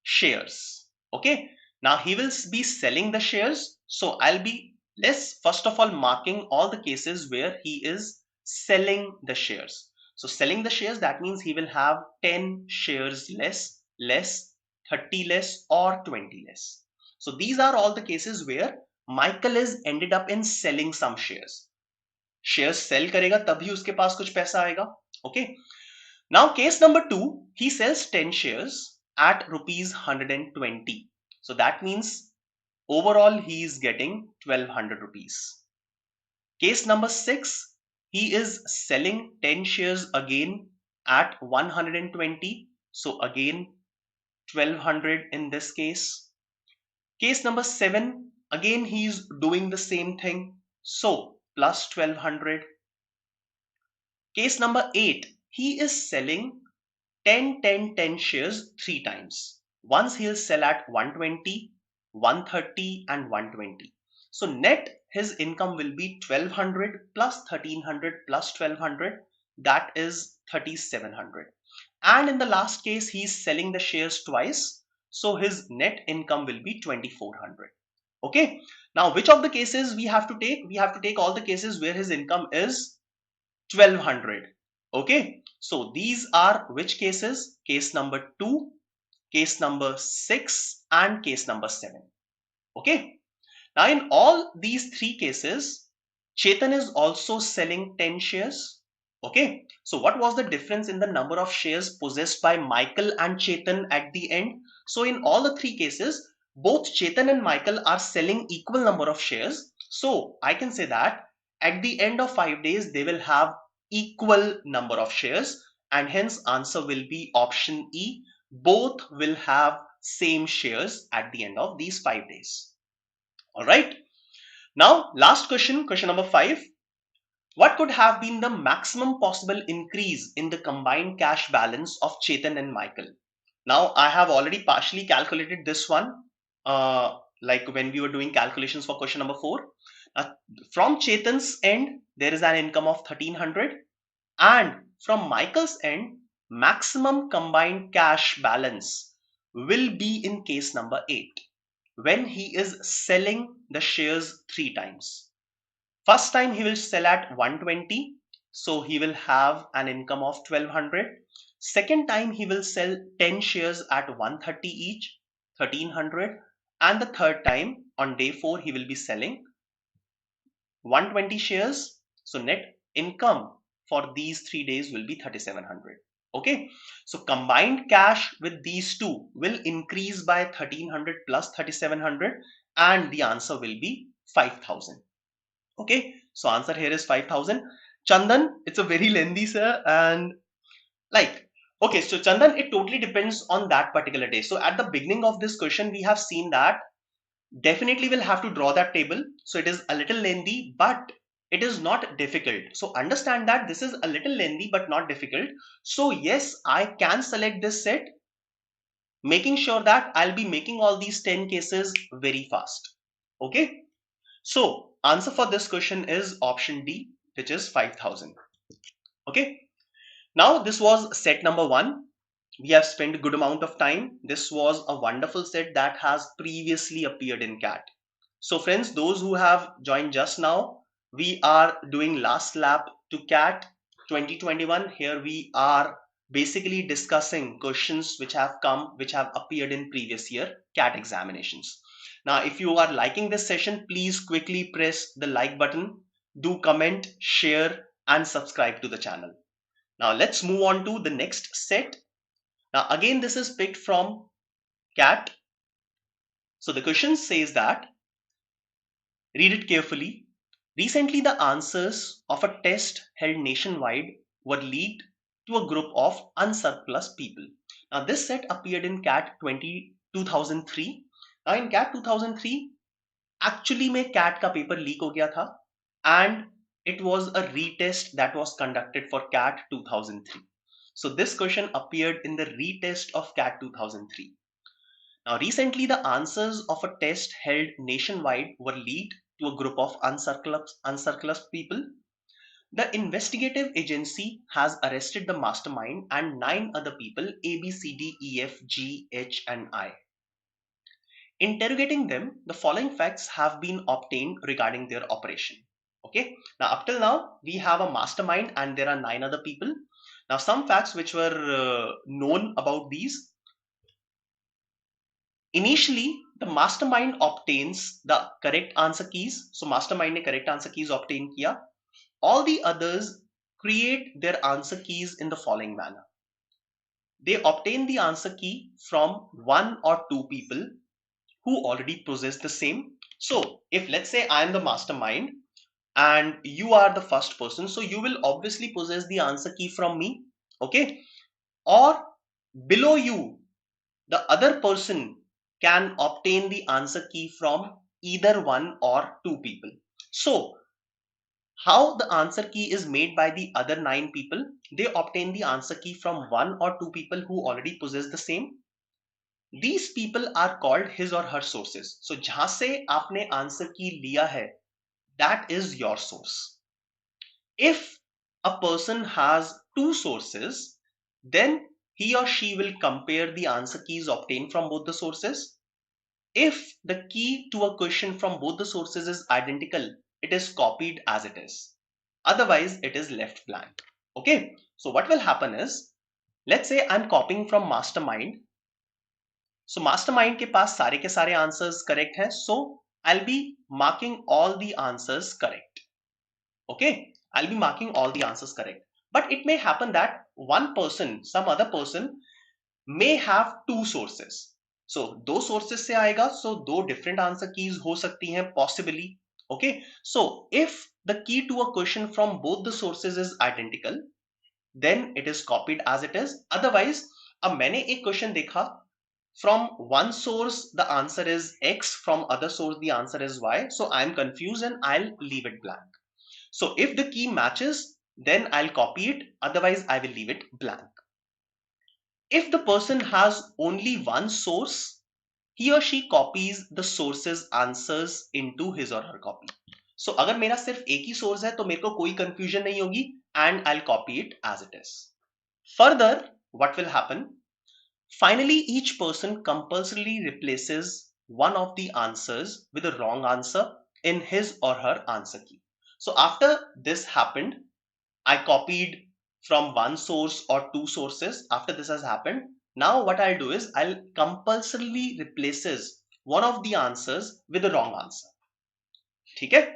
shares. Okay. Now he will be selling the shares. So I'll be first of all marking all the cases where he is selling the shares. So selling the shares, that means he will have 10 shares less, 30 less or 20 less. So these are all the cases where Michael is ended up in selling some shares. Shares sell करेगा तभी उसके पास कुछ पैसा आएगा. Okay. Now case number 2, he sells 10 shares at rupees 120. So that means overall he is getting 1200 rupees. Case number 6, he is selling 10 shares again at 120. So again 1200 in this case. Case number 7, again he is doing the same thing. So plus 1200. Case number 8, he is selling 10, 10, 10 shares 3 times. Once he'll sell at 120, 130 and 120. So net his income will be 1200 plus 1300 plus 1200. That is 3700. And in the last case, he is selling the shares twice. So his net income will be 2400. Okay. Now, which of the cases we have to take? We have to take all the cases where his income is 1200. Okay. So these are which cases? Case number 2, case number 6, and case number 7. Okay. Now in all these three cases, Chetan is also selling 10 shares. Okay. So what was the difference in the number of shares possessed by Michael and Chetan at the end? So in all the three cases, both Chetan and Michael are selling equal number of shares. So I can say that at the end of 5 days, they will have equal number of shares, and hence answer will be option E. Both will have same shares at the end of these 5 days. All right. Now, last question, question number 5. What could have been the maximum possible increase in the combined cash balance of Chetan and Michael? Now, I have already partially calculated this one, like when we were doing calculations for question number 4. From Chetan's end, there is an income of 1300, and from Michael's end, maximum combined cash balance will be in case number 8, when he is selling the shares 3 times. First time he will sell at 120, so he will have an income of 1200. Second time he will sell 10 shares at 130 each, 1300. And the third time on day 4 he will be selling 120 shares. So net income for these 3 days will be 3700. Okay, so combined cash with these two will increase by 1300 plus 3700, and the answer will be 5000. Okay, so answer here is 5000. Chandan, it's a very lengthy, sir, and like, okay, so Chandan, it totally depends on that particular day. So at the beginning of this question, we have seen that definitely we'll have to draw that table. So it is a little lengthy, but it is not difficult. So understand that this is a little lengthy, but not difficult. So yes, I can select this set, making sure that I'll be making all these 10 cases very fast. Okay. So answer for this question is option D, which is 5000. Okay. Now this was set number 1. We have spent a good amount of time. This was a wonderful set that has previously appeared in CAT. So friends, those who have joined just now, we are doing last lap to CAT 2021. Here we are basically discussing questions which have come, which have appeared in previous year CAT examinations. Now, if you are liking this session, please quickly press the like button, do comment, share, and subscribe to the channel. Now, let's move on to the next set. Now, again, this is picked from CAT. So the question says that, read it carefully. Recently, the answers of a test held nationwide were leaked to a group of unsurplused people. Now, this set appeared in CAT 2003. Now, in CAT 2003, actually में CAT का paper leak हो गया था, and it was a retest that was conducted for CAT 2003. So this question appeared in the retest of CAT 2003. Now, recently, the answers of a test held nationwide were leaked to a group of unsurplused people. The investigative agency has arrested the mastermind and 9 other people, A, B, C, D, E, F, G, H, and I. Interrogating them, the following facts have been obtained regarding their operation. Okay, now up till now, we have a mastermind and there are 9 other people. Now, some facts which were known about these. Initially, the mastermind obtains the correct answer keys. So mastermind ने correct answer keys obtain किया. All the others create their answer keys in the following manner. They obtain the answer key from 1 or 2 people who already possess the same. So if let's say I am the mastermind and you are the first person, so you will obviously possess the answer key from me. Okay. Or below you, the other person can obtain the answer key from either 1 or 2 people. So how the answer key is made by the other 9 people? They obtain the answer key from 1 or 2 people who already possess the same. These people are called his or her sources. So जहां से आपने answer key लिया है, that is your source. If a person has 2 sources, then he or she will compare the answer keys obtained from both the sources. If the key to a question from both the sources is identical, it is copied as it is. Otherwise, it is left blank. Okay, so what will happen is, let's say I'm copying from mastermind So mastermind के पास सारे के सारे answers correct है. So I'll be marking all the answers correct. Okay, I'll be marking all the answers correct. But it may happen that one person, some other person may have two sources. So दो sources से आएगा, so दो different answer keys हो सकती हैं possibly. Okay, so if the key to a question from both the sources is identical, then it is copied as it is. Otherwise, अब मैंने एक question देखा, from one source the answer is X, from other source the answer is Y, so I'm confused and I'll leave it blank. So if the key matches, then I'll copy it, otherwise I will leave it blank. If the person has only one source, he or she copies the source's answers into his or her copy. So अगर मेरा सिर्फ एक ही source है तो मेरे को कोई confusion नहीं होगी and I'll copy it as it is. Further, what will happen? Finally, each person compulsorily replaces one of the answers with a wrong answer in his or her answer key. So after this happened, I copied from one source or two sources. After this has happened, now what I'll do is I'll compulsorily replaces one of the answers with the wrong answer. Okay?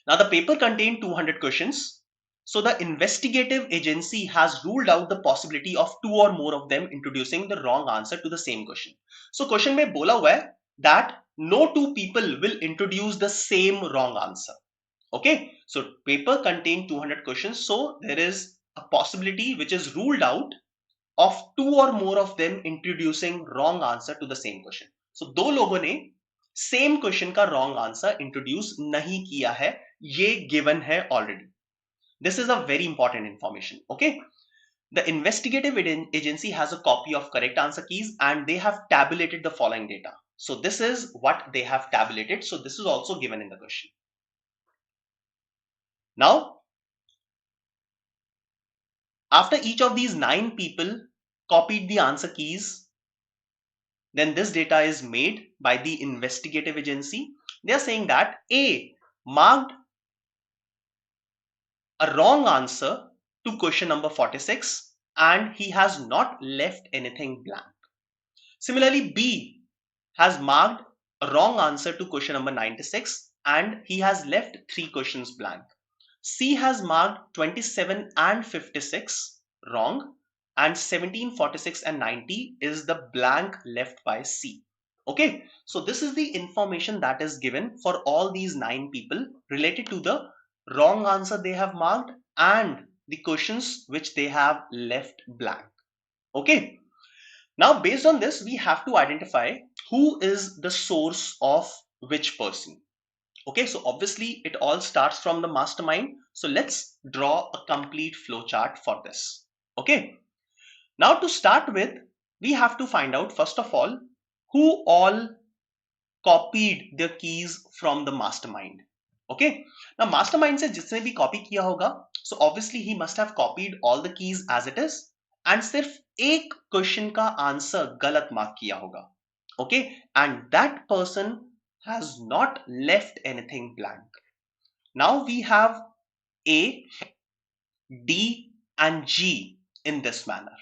Now the paper contained 200 questions. So the investigative agency has ruled out the possibility of two or more of them introducing the wrong answer to the same question. So question में बोला हुआ है that no two people will introduce the same wrong answer. Okay, so paper contained 200 questions, so there is a possibility which is ruled out of two or more of them introducing wrong answer to the same question. So दो लोगों ने same question का wrong answer introduce नहीं किया है, ये given है already. This is a very important information. Okay, the investigative agency has a copy of correct answer keys and they have tabulated the following data. So this is what they have tabulated. So this is also given in the question. Now, after each of these 9 people copied the answer keys, then this data is made by the investigative agency. They are saying that A marked a wrong answer to question number 46 and he has not left anything blank. Similarly, B has marked a wrong answer to question number 96 and he has left 3 questions blank. C has marked 27 and 56 wrong and 17, 46 and 90 is the blank left by C. Okay, so this is the information that is given for all these 9 people related to the wrong answer they have marked and the questions which they have left blank. Okay, now based on this we have to identify who is the source of which person. Okay, so obviously it all starts from the mastermind. So let's draw a complete flowchart for this. Okay, now to start with, we have to find out first of all who all copied the keys from the mastermind. Okay, now mastermind से जिसने भी copy किया होगा, so obviously he must have copied all the keys as it is and सिर्फ एक question का answer गलत mark किया होगा. Okay, and that person has not left anything blank. Now we have A, D and G in this manner.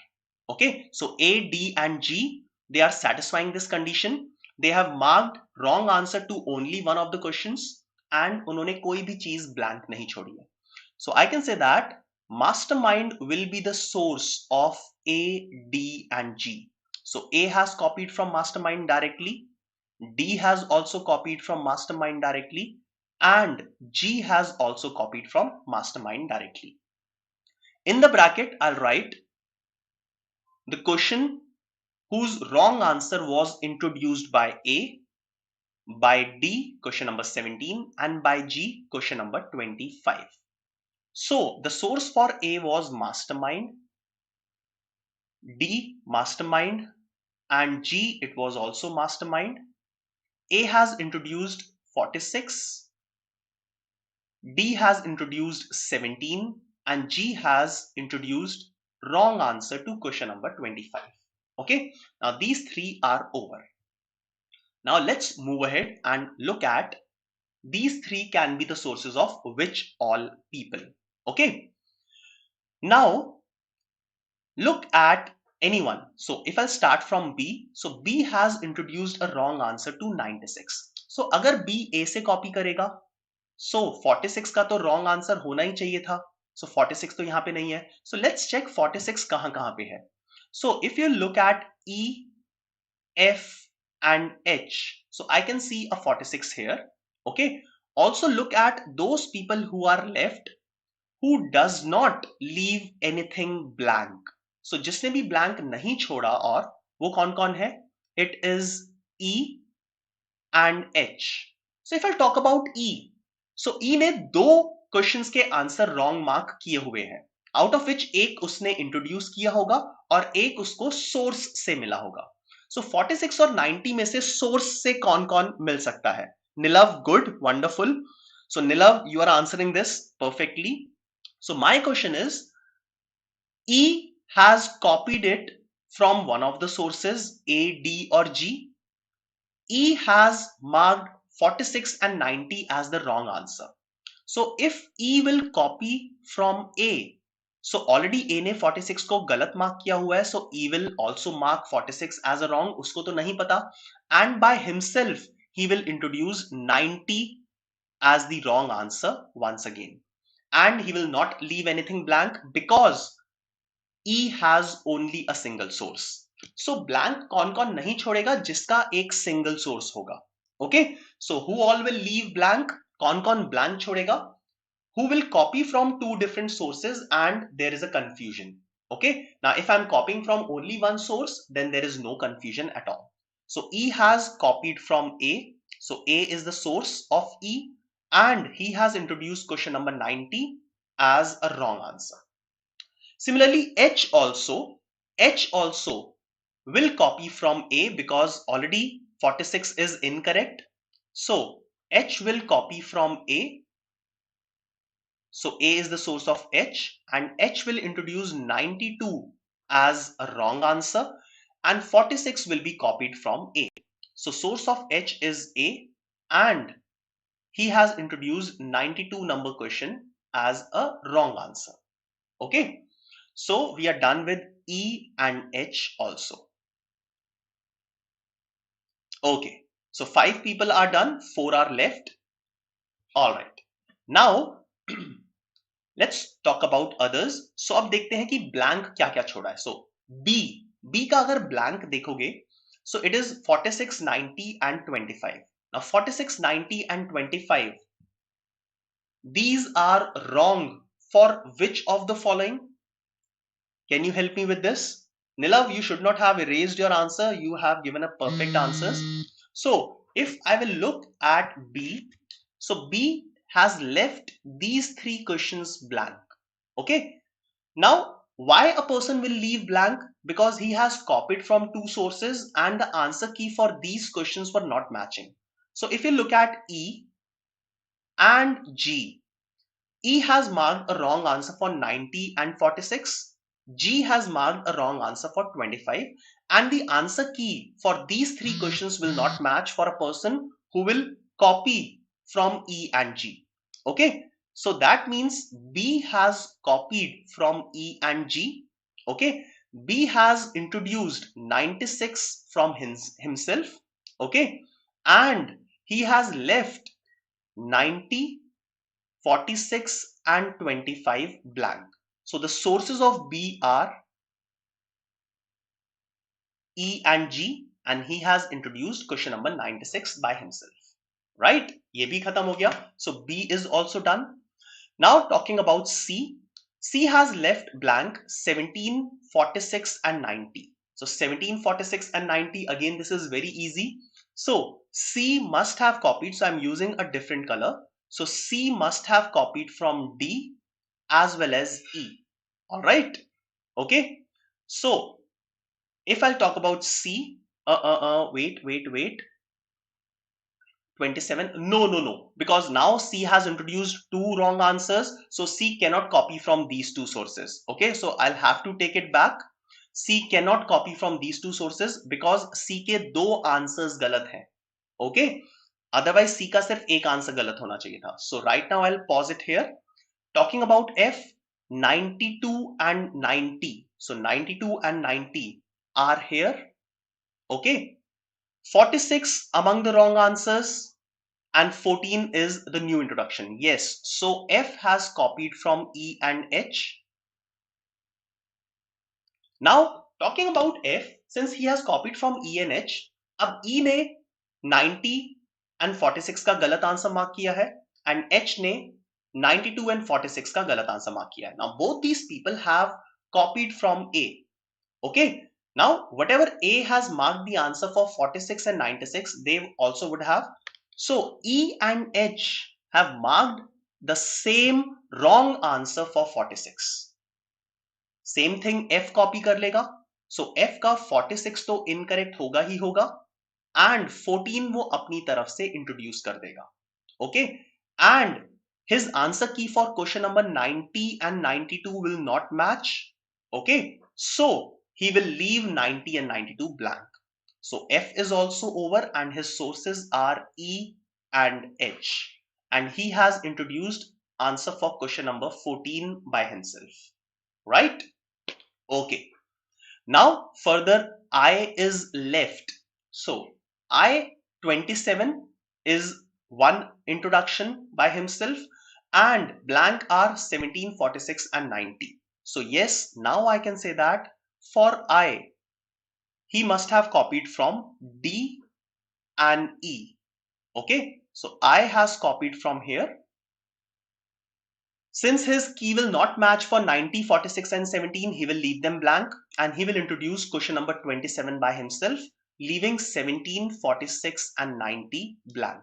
Okay, so A, D and G, they are satisfying this condition. They have marked wrong answer to only one of the questions and उन्होंने कोई भी चीज blank नहीं छोड़ी है. So I can say that mastermind will be the source of A, D and G. So A has copied from mastermind directly. D has also copied from mastermind directly and G has also copied from mastermind directly. In the bracket, I'll write the question whose wrong answer was introduced by A, by D, question number 17, and by G, question number 25. So the source for A was mastermind, D mastermind, and G it was also mastermind. A has introduced 46, D has introduced 17 and G has introduced wrong answer to question number 25. Okay, now these three are over. Now let's move ahead and look at these three can be the sources of which all people. Okay, now look at Anyone? So if I start from B, so B has introduced a wrong answer to 96. So अगर B A से copy करेगा, so 46 का तो wrong answer होना ही चाहिए था. So 46 तो यहाँ पे नहीं है. So let's check 46 कहाँ पे है. So if you look at E, F and H, so I can see a 46 here. Okay. Also look at those people who are left who does not leave anything blank. So जिसने भी blank नहीं छोड़ा और वो कौन कौन है? It is E and H. So if I talk about E, so E ने दो क्वेश्चंस के आंसर रॉन्ग मार्क किए हुए हैं, आउट ऑफ विच एक उसने इंट्रोड्यूस किया होगा और एक उसको सोर्स से मिला होगा. सो 46 और 90 में से सोर्स से कौन कौन मिल सकता है? Nilav, good, wonderful. So Nilav, you are answering this perfectly. So my question is, E has copied it from one of the sources A, D or G. E has marked 46 and 90 as the wrong answer. So if E will copy from A, so already A ने 46 को गलत mark किया हुआ है, so E will also mark 46 as a wrong, उसको तो नहीं पता, and by himself he will introduce 90 as the wrong answer once again, and he will not leave anything blank because E has only a single source. So blank कौन कौन नहीं छोड़ेगा? जिसका एक single source होगा. Okay, so who all will leave blank? कौन कौन blank छोड़ेगा? Who will copy from two different sources and there is a confusion. Okay, now if I'm copying from only one source, then there is no confusion at all. So E has copied from A, so A is the source of E, and he has introduced question number 90 as a wrong answer. Similarly, H also will copy from A because already 46 is incorrect. So H will copy from A. So A is the source of H, and H will introduce 92 as a wrong answer, and 46 will be copied from A. So source of H is A, and he has introduced 92 number question as a wrong answer. Okay. So we are done with E and H also. Okay, so 5 people are done, 4 are left. All right. Now let's talk about others. So अब देखते हैं कि blank क्या क्या छोड़ा है. So B का अगर blank देखोगे, so it is 46, 90 and 25. Now 46, 90 and 25, these are wrong for which of the following? Can you help me with this? Nilav, you should not have erased your answer. You have given a perfect answers. So if I will look at B, so B has left these three questions blank. Okay. Now, why a person will leave blank? Because he has copied from two sources and the answer key for these questions were not matching. So if you look at E and G, E has marked a wrong answer for 90 and 46. G has marked a wrong answer for 25, and the answer key for these three questions will not match for a person who will copy from E and G. Okay, so that means B has copied from E and G. Okay, B has introduced 96 from himself. Okay, and he has left 90, 46 and 25 blank. So the sources of B are E and G, and he has introduced question number 96 by himself. Right? ये भी खत्म हो गया. So B is also done. Now talking about C. C has left blank 17, 46 and 90. So 17, 46 and 90, again this is very easy. So C must have copied, so I'm using a different color. So C must have copied from D as well as E. All right. Okay. So if I'll talk about C, wait. 27. No. Because now C has introduced two wrong answers. So C cannot copy from these two sources. Okay. So I'll have to take it back. C cannot copy from these two sources because C के दो answers गलत हैं. Okay. Otherwise C का सिर्फ एक answer गलत होना चाहिए था. So right now I'll pause it here. Talking about F, 92 and 90. So 92 and 90 are here. Okay. 46 among the wrong answers and 14 is the new introduction. Yes. So F has copied from E and H. Now talking about F, since he has copied from E and H, अब E ने 90 and 46 का गलत answer mark किया है and H ने 92 and 46 का गलत answer mark किया है. Now both these people have copied from A. Okay. Now whatever A has marked the answer for 46 and 96, they also would have. So E and H have marked the same wrong answer for 46. Same thing F copy कर लेगा. सो F का 46 तो incorrect होगा ही होगा and 14 वो अपनी तरफ से इंट्रोड्यूस कर देगा. ओके. एंड हिज आंसर की for question number 90 and 92 will not match. Okay. So he will leave 90 and 92 blank. So F is also over and his sources are E and H. And he has introduced answer for question number 14 by himself. Right? Okay. Now further I is left. So I 27 is one introduction by himself and blank are 17, 46 and 90. So yes, now I can say that for I, he must have copied from D and E. Okay. So I has copied from here. Since his key will not match for 90, 46 and 17, he will leave them blank and he will introduce question number 27 by himself, leaving 17, 46 and 90 blank.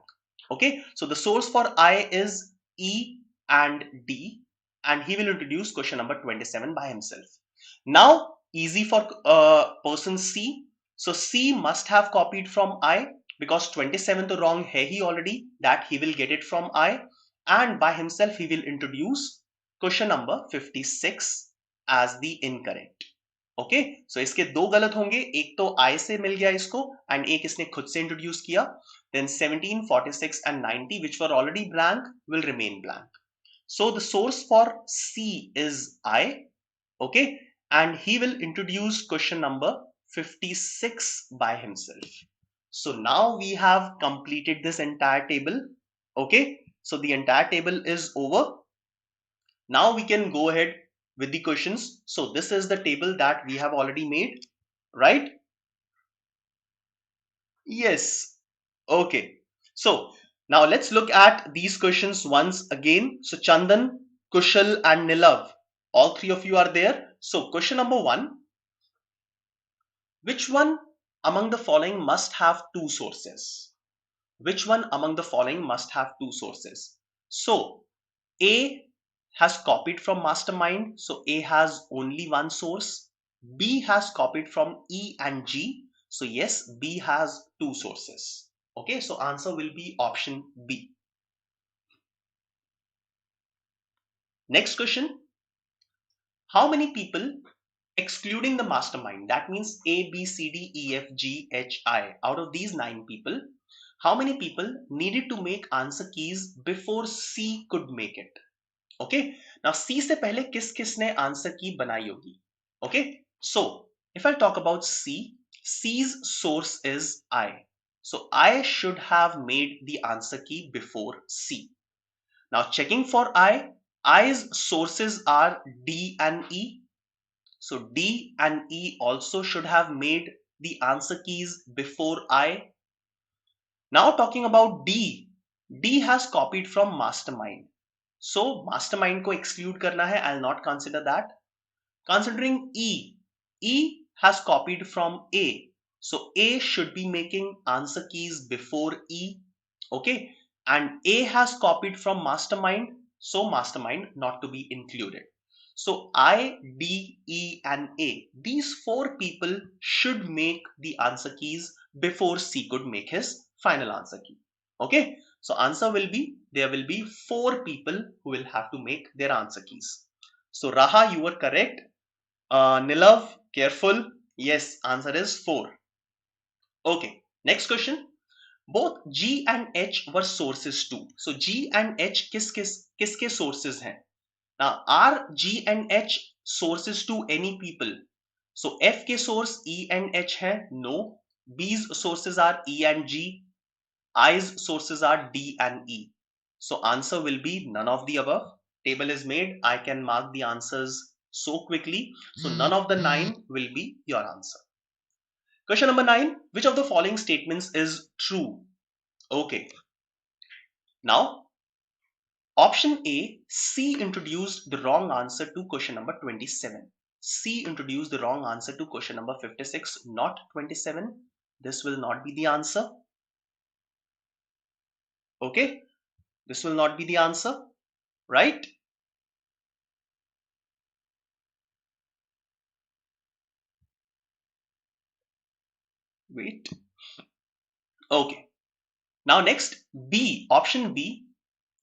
Okay. So the source for I is E and D and he will introduce question number 27 by himself. Now easy for person C. So C must have copied from I because 27 to wrong hai he already, that he will get it from I and by himself he will introduce question number 56 as the incorrect. Okay. So इसके दो गलत होंगे, एक तो I से मिल गया इसको and एक इसने खुद से इंट्रोड्यूस किया. Then 17, 46 and 90 which were already blank will remain blank. So the source for C is I. Okay. And he will introduce question number 56 by himself. So now we have completed this entire table. Okay. So the entire table is over. Now we can go ahead with the questions. So this is the table that we have already made, right? Yes. Okay. So now let's look at these questions once again. So Chandan, Kushal and Nilav, all three of you are there. So question number 1, which one among the following must have two sources? Which one among the following must have two sources? So A has copied from mastermind. So A has only one source. B has copied from E and G. So yes, B has two sources. Okay, so answer will be option B. Next question. How many people, excluding the mastermind, that means A, B, C, D, E, F, G, H, I, out of these 9 people, how many people needed to make answer keys before C could make it? Okay. Now C से पहले किस किसने answer key बनाई होगी? Okay. So if I talk about C, C's source is I. So I should have made the answer key before C. Now checking for I's sources are D and E. So D and E also should have made the answer keys before I. Now talking about D, D has copied from mastermind. So mastermind को exclude करना है. I'll not consider that. Considering E, E has copied from A. So A should be making answer keys before E. Okay. And A has copied from mastermind. So mastermind not to be included. So I, D, E and A, these 4 people should make the answer keys before C could make his final answer key. Okay. So answer will be, there will be 4 people who will have to make their answer keys. So Raha, you were correct. Nilav, careful. Yes, answer is 4. Okay. Next question. Both G and H were sources too. So G and H किसके sources हैं? Now, are G and H sources to any people? So F के source E and H है? No. B's sources are E and G. I's sources are D and E. So answer will be none of the above. Table is made. I can mark the answers so quickly. So none of the 9 will be your answer. Question number 9. Which of the following statements is true? Okay. Now, option A, C introduced the wrong answer to question number 27. C introduced the wrong answer to question number 56, not 27. This will not be the answer. Okay. This will not be the answer, right? Wait. Okay. Now next, B, option B,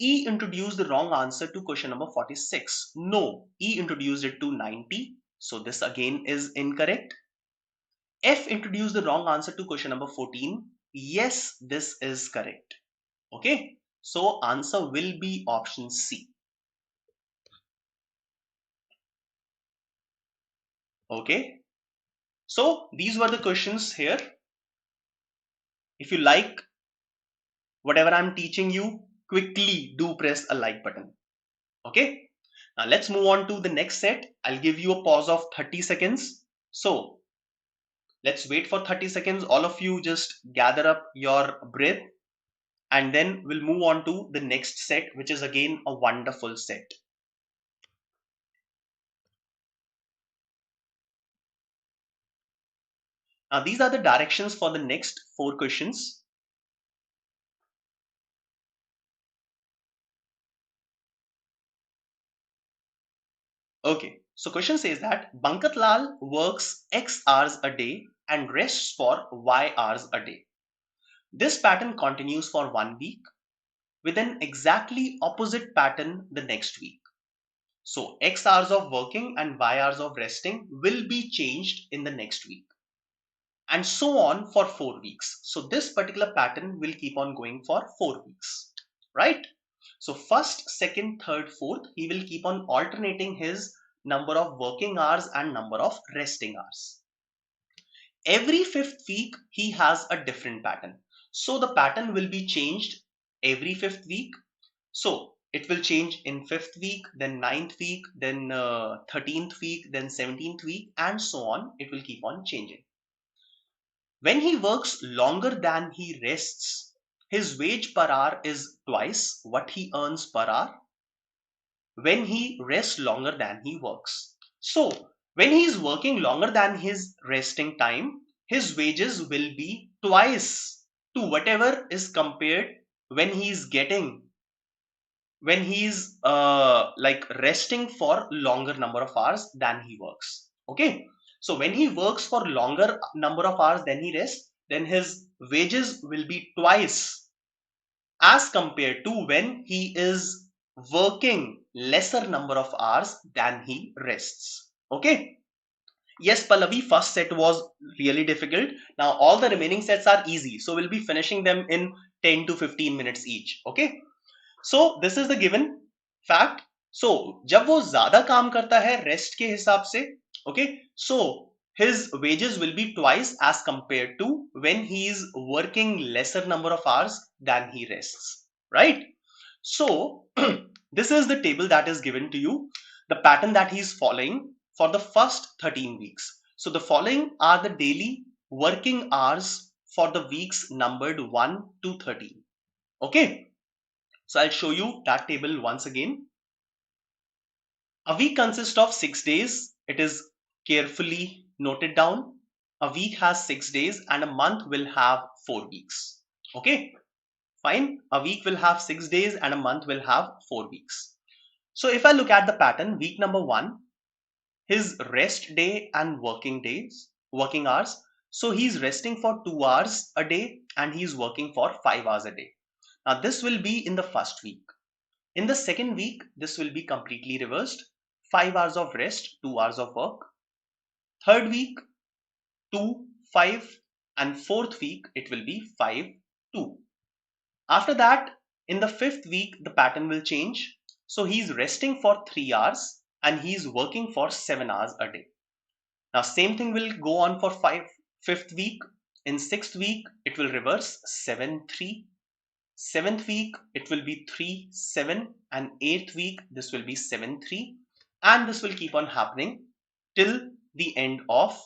E introduced the wrong answer to question number 46. No, E introduced it to 90. So this again is incorrect. F introduced the wrong answer to question number 14. Yes, this is correct. Okay. So answer will be option C. Okay. So these were the questions here. If you like whatever I'm teaching you, quickly do press a like button. Okay. Now let's move on to the next set. I'll give you a pause of 30 seconds. So let's wait for 30 seconds. All of you just gather up your breath and then we'll move on to the next set, which is again a wonderful set. Now these are the directions for the next 4 questions. Okay, so question says that Bankat Lal works X hours a day and rests for Y hours a day. This pattern continues for 1 week with an exactly opposite pattern the next week. So X hours of working and Y hours of resting will be changed in the next week. And so on for 4 weeks. So this particular pattern will keep on going for 4 weeks, right? So first, second, third, fourth, he will keep on alternating his number of working hours and number of resting hours. Every 5th week, he has a different pattern. So the pattern will be changed every 5th week. So it will change in 5th week, then 9th week, then 13th week, then 17th week, and so on. It will keep on changing. When he works longer than he rests, his wage per hour is twice what he earns per hour when he rests longer than he works. So, when he is working longer than his resting time, his wages will be twice to whatever is compared when he is getting when he's like resting for longer number of hours than he works. Okay, so when he works for longer number of hours than he rests, then his wages will be twice as compared to when he is working lesser number of hours than he rests. Okay. Yes, Pallavi, first set was really difficult. Now all the remaining sets are easy. So we'll be finishing them in 10 to 15 minutes each. Okay. So this is the given fact. So जब वो ज्यादा काम करता है rest के हिसाब से, okay, so his wages will be twice as compared to when he is working lesser number of hours than he rests, right? So this is the table that is given to you, the pattern that he is following for the first 13 weeks. So the following are the daily working hours for the weeks numbered 1 to 13. Okay. So I'll show you that table once again. A week consists of 6 days. It is carefully noted down. A week has 6 days and a month will have 4 weeks. Okay, fine. A week will have 6 days and a month will have 4 weeks. So if I look at the pattern, week number 1, his rest day and working hours. So he's resting for 2 hours a day and he's working for 5 hours a day. Now this will be in the first week. In the second week, this will be completely reversed. 5 hours of rest, 2 hours of work. Third week, 2, 5, and fourth week, it will be 5, 2. After that, in the fifth week, the pattern will change. So he's resting for 3 hours and he's working for 7 hours a day. Now same thing will go on for fifth week. In 6th week, it will reverse 7, 3. 7th week, it will be 3, 7. And 8th week, this will be 7, 3. And this will keep on happening till the end of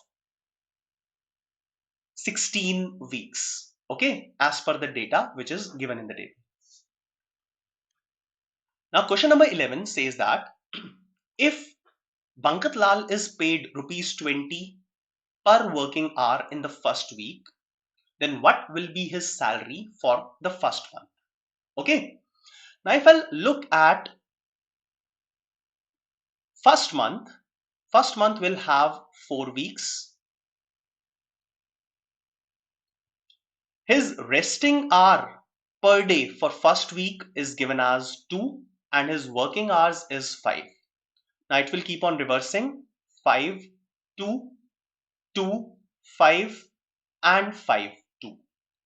16 weeks. Okay, as per the data which is given in the table. Now question number 11 says that if Bankat Lal is paid rupees 20 per working hour in the first week, then what will be his salary for the first month? Okay, now if I look at first month will have 4 weeks. His resting hour per day for first week is given as 2 and his working hours is 5. Now it will keep on reversing 5, 2, 2, 5 and 5, 2.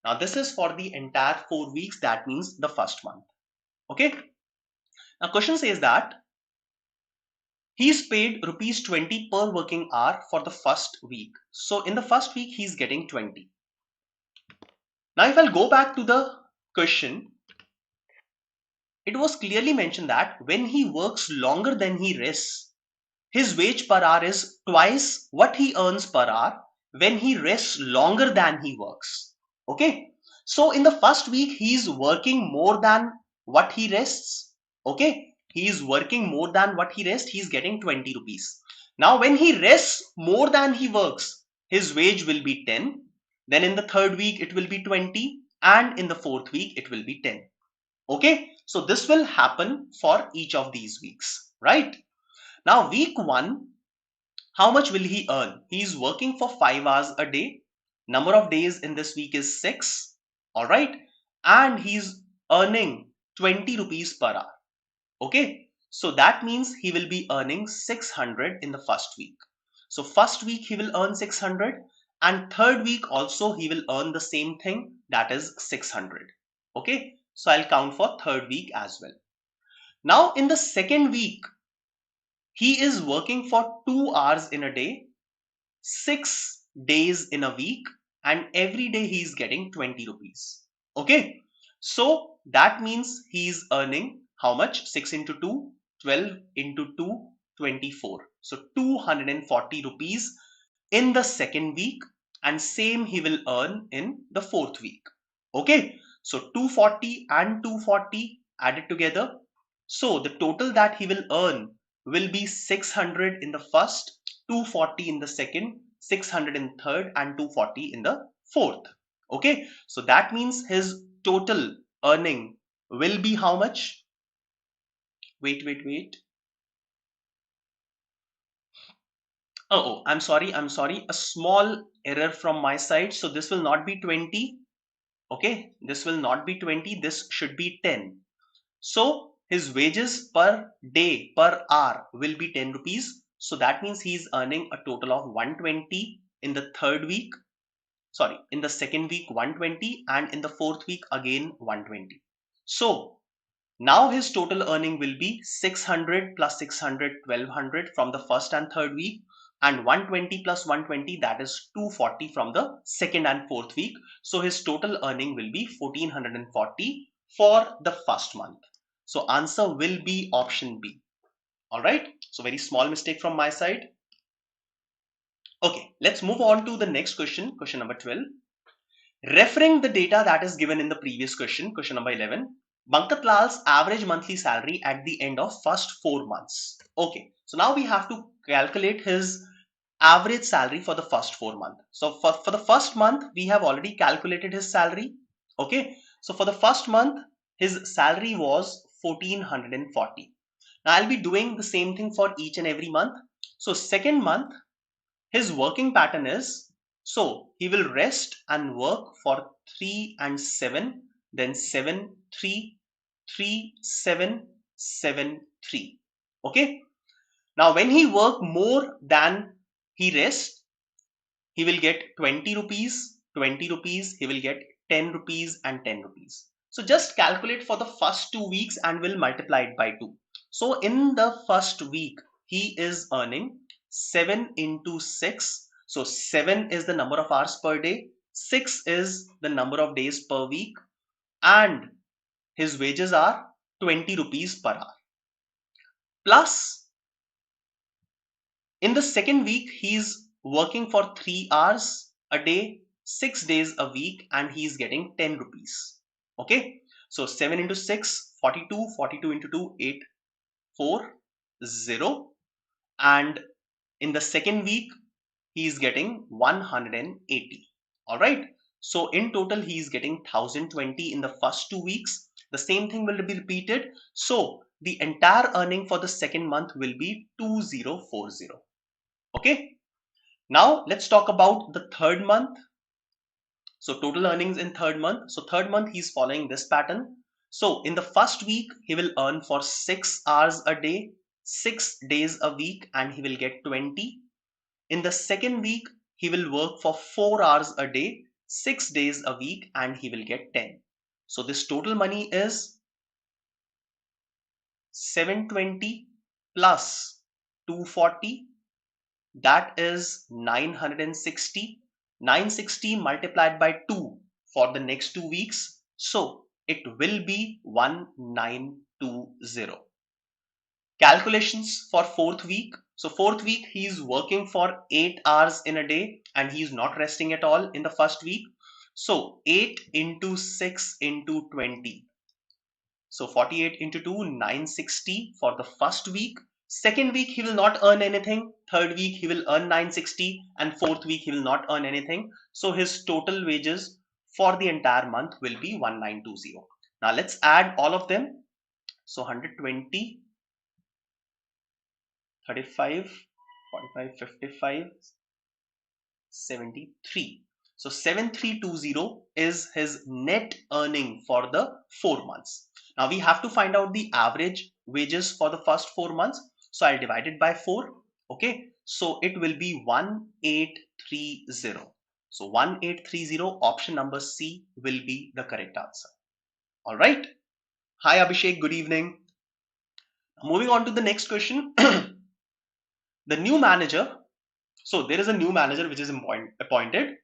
Now this is for the entire 4 weeks, that means the first month. Okay. Now question says that he is paid rupees 20 per working hour for the first week. So in the first week he is getting 20. Now if I'll go back to the question, it was clearly mentioned that when he works longer than he rests, his wage per hour is twice what he earns per hour when he rests longer than he works. Okay. So in the first week, he is working more than what he rests. Okay. He is working more than what he rests. He is getting 20 rupees. Now when he rests more than he works, his wage will be 10. Then in the third week, it will be 20. And in the fourth week, it will be 10. Okay. So this will happen for each of these weeks, right? Now week 1, how much will he earn? He is working for 5 hours a day. Number of days in this week is 6. All right. And he's earning 20 rupees per hour. Okay. So that means he will be earning 600 in the first week. So first week he will earn 600 and third week also he will earn the same thing, that is 600. Okay. So I'll count for third week as well. Now in the second week, he is working for 2 hours in a day, 6 days in a week, and every day he is getting 20 rupees. Okay. So that means he is earning how much? 6 into 2, 12 into 2, 24. So 240 rupees in the second week, and same he will earn in the fourth week. Okay. So 240 and 240 added together. So the total that he will earn will be 600 in the first, 240 in the second, 600 in third, and 240 in the fourth. Okay, so that means his total earning will be how much? Wait. Oh, I'm sorry. A small error from my side. So this will not be 20. Okay, this will not be 20. This should be 10. So his wages per day, per hour will be 10 rupees. So that means he's earning a total of 120 in the third week. Sorry, in the second week 120 and in the fourth week again 120. So now his total earning will be 600 plus 600, 1200 from the first and third week, and 120 plus 120, that is 240 from the second and fourth week. So his total earning will be 1440 for the first month. So answer will be option B. All right. So very small mistake from my side. Okay, let's move on to the next question, question number 12. Referring the data that is given in the previous question, question number 11, Bankat Lal's average monthly salary at the end of first 4 months. Okay, so now we have to calculate his average salary for the first 4 months. So for the first month, we have already calculated his salary. Okay, so for the first month, his salary was 1440. Now I'll be doing the same thing for each and every month. So second month, his working pattern is, so he will rest and work for 3 and 7, then 7, 3, 3, 7, 7, 3. Okay. Now when he work more than he rests, he will get 20 rupees, 20 rupees, he will get 10 rupees and 10 rupees. So just calculate for the first 2 weeks and will multiply it by 2. So in the first week, he is earning 7 into 6. So 7 is the number of hours per day, 6 is the number of days per week, and his wages are 20 rupees per hour. Plus, in the second week, he's working for 3 hours a day, 6 days a week, and he's getting 10 rupees. Okay, so 7 into 6, 42, 42 into 2, 8, 4, 0. And in the second week, he is getting 180. All right. So in total, he is getting 1020 in the first 2 weeks. The same thing will be repeated. So the entire earning for the second month will be 2040. Okay. Now let's talk about the third month. So total earnings in third month. So third month, he's following this pattern. So in the first week, he will earn for 6 hours a day, 6 days a week, and he will get 20. In the second week, he will work for 4 hours a day, 6 days a week, and he will get 10. So this total money is 720 plus 240, that is 960. 960 multiplied by 2 for the next 2 weeks. So it will be 1920. Calculations for fourth week. So fourth week, he is working for 8 hours in a day and he is not resting at all in the first week. So 8 into 6 into 20. So 48 into 2, 960 for the first week. Second week, he will not earn anything. Third week, he will earn 960. And fourth week, he will not earn anything. So his total wages for the entire month will be 1920. Now let's add all of them. So 120, 35, 45, 55, 73. So 7320 is his net earning for the 4 months. Now we have to find out the average wages for the first 4 months. So I'll divide it by 4. Okay. So it will be 1830. So 1830, option number C will be the correct answer. All right. Hi Abhishek, good evening. Moving on to the next question. The new manager. So there is a new manager which is appointed.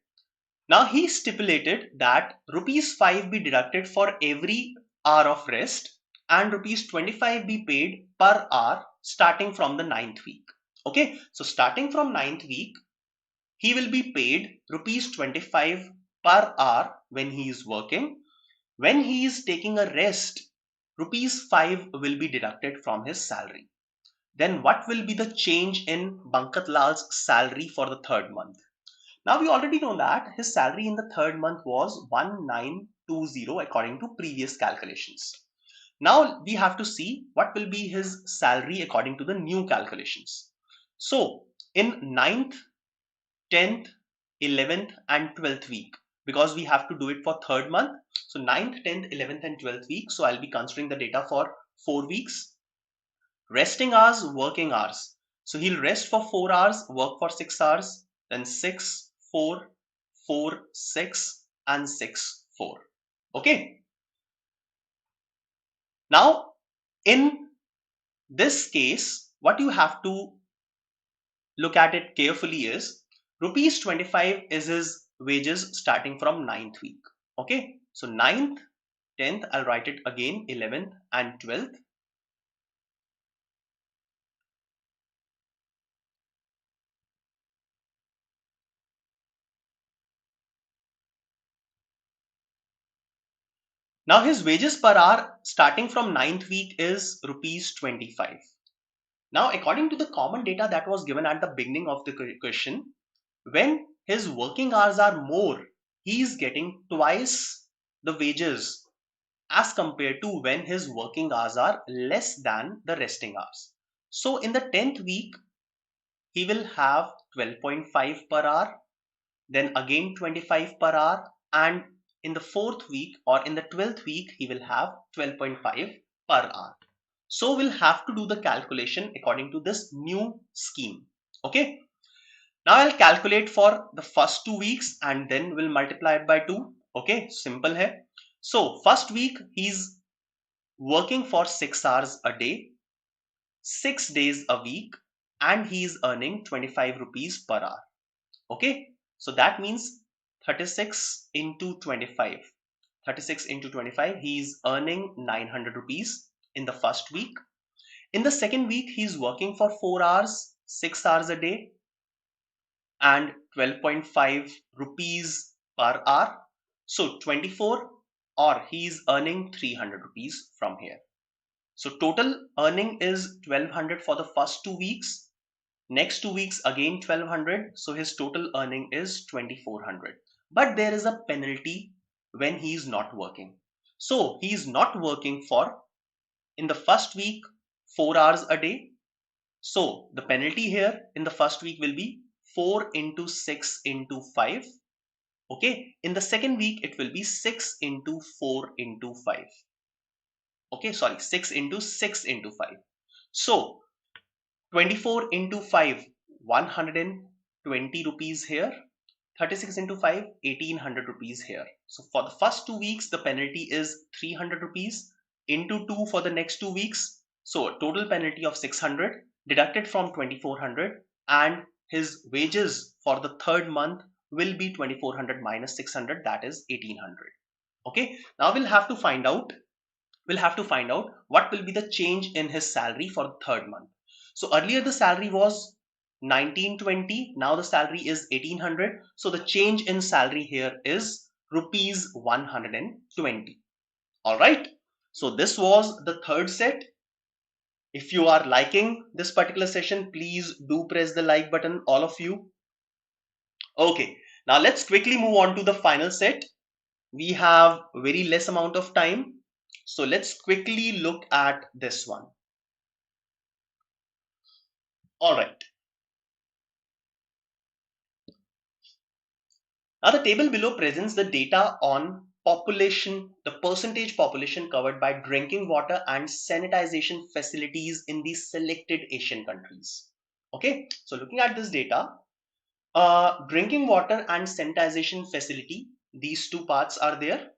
Now he stipulated that rupees 5 be deducted for every hour of rest and rupees 25 be paid per hour starting from the 9th week. Okay, so starting from 9th week, he will be paid rupees 25 per hour when he is working. When he is taking a rest, rupees 5 will be deducted from his salary. Then what will be the change in Bankat Lal's salary for the third month? Now we already know that his salary in the third month was 1920 according to previous calculations. Now we have to see what will be his salary according to the new calculations. So in 9th, 10th, 11th and 12th week, because we have to do it for third month. So 9th, 10th, 11th and 12th week. So I'll be considering the data for 4 weeks. Resting hours, working hours. So he'll rest for 4 hours, work for 6 hours, then 6, 4, 4, 6 and 6, 4. Okay. Now in this case, what you have to look at it carefully is rupees 25 is his wages starting from 9th week. Okay. So 9th, 10th, I'll write it again, 11th and 12th. Now his wages per hour starting from 9th week is rupees 25. Now according to the common data that was given at the beginning of the question, when his working hours are more, he is getting twice the wages as compared to when his working hours are less than the resting hours. So in the 10th week, he will have 12.5 per hour, then again 25 per hour, and in the 4th week or in the 12th week, he will have 12.5 per hour. So we'll have to do the calculation according to this new scheme. Okay. Now I'll calculate for the first 2 weeks and then we'll multiply it by 2. Okay. Simple hai. So first week, he's working for 6 hours a day. 6 days a week, and he is earning 25 rupees per hour. Okay, so that means 36 into 25. 36 into 25, he is earning 900 rupees in the first week. In the second week, he is working for 4 hours, 6 hours a day, and 12.5 rupees per hour. So 24, or he is earning 300 rupees from here. So total earning is 1200 for the first 2 weeks. Next 2 weeks again 1200. So his total earning is 2400. But there is a penalty when he is not working. So he is not working for, in the first week, 4 hours a day. So the penalty here in the first week will be 4 into 6 into 5. Okay. In the second week, it will be 6 into 4 into 5. Okay. Sorry, 6 into 6 into 5. So 24 into 5, 120 rupees here. 36 into 5, 1800 rupees here. So for the first 2 weeks, the penalty is 300 rupees into 2 for the next 2 weeks. So a total penalty of 600 deducted from 2400, and his wages for the third month will be 2400 minus 600, that is 1800. Okay, now we'll have to find out what will be the change in his salary for the third month. So earlier the salary was 1920, now the salary is 1800. So the change in salary here is rupees 120. All right. So this was the third set. If you are liking this particular session, please do press the like button, all of you. Okay. Now let's quickly move on to the final set. We have very less amount of time. So let's quickly look at this one. All right. Now the table below presents the data on population, the percentage population covered by drinking water and sanitization facilities in the selected Asian countries. Okay, so looking at this data, drinking water and sanitization facility, these two parts are there.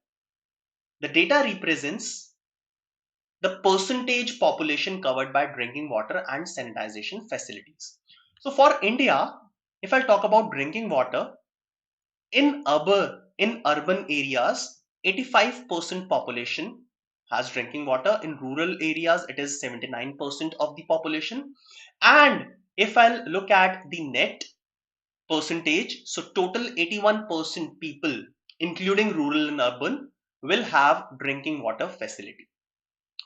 The data represents the percentage population covered by drinking water and sanitization facilities. So for India, if I talk about drinking water, in urban areas, 85% population has drinking water. In rural areas, it is 79% of the population. And if I'll look at the net percentage, so total 81% people, including rural and urban, will have drinking water facility.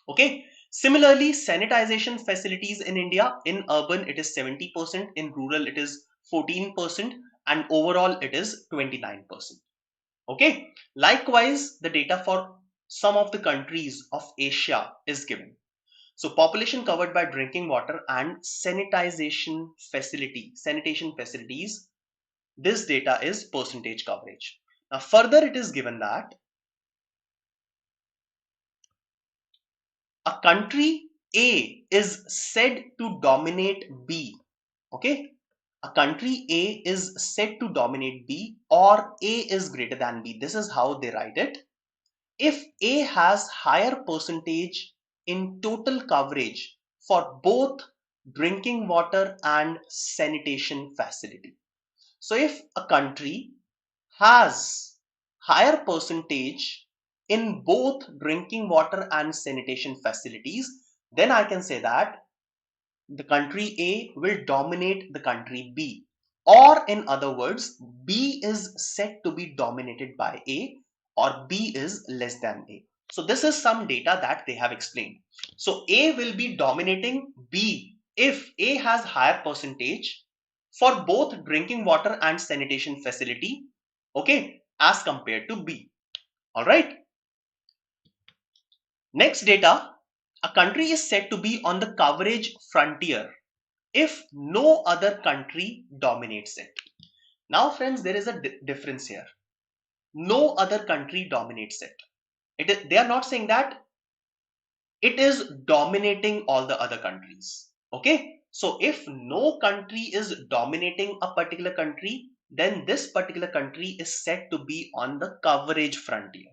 Okay. Similarly, sanitization facilities in India, in urban it is 70%, in rural it is 14%, and overall it is 29%. Okay. Likewise, the data for some of the countries of Asia is given. So population covered by drinking water and sanitation facilities, this data is percentage coverage. Now further it is given that a country A is said to dominate B. Okay. A country A is said to dominate B, or A is greater than B. This is how they write it. If A has higher percentage in total coverage for both drinking water and sanitation facility. So if a country has higher percentage in both drinking water and sanitation facilities, then I can say that the country A will dominate the country B. Or in other words, B is said to be dominated by A, or B is less than A. So this is some data that they have explained. So A will be dominating B if A has higher percentage for both drinking water and sanitation facility, okay, as compared to B. All right. Next data, a country is said to be on the coverage frontier if no other country dominates it. Now friends, there is a difference here. No other country dominates it. They are not saying that it is dominating all the other countries. Okay. So if no country is dominating a particular country, then this particular country is said to be on the coverage frontier.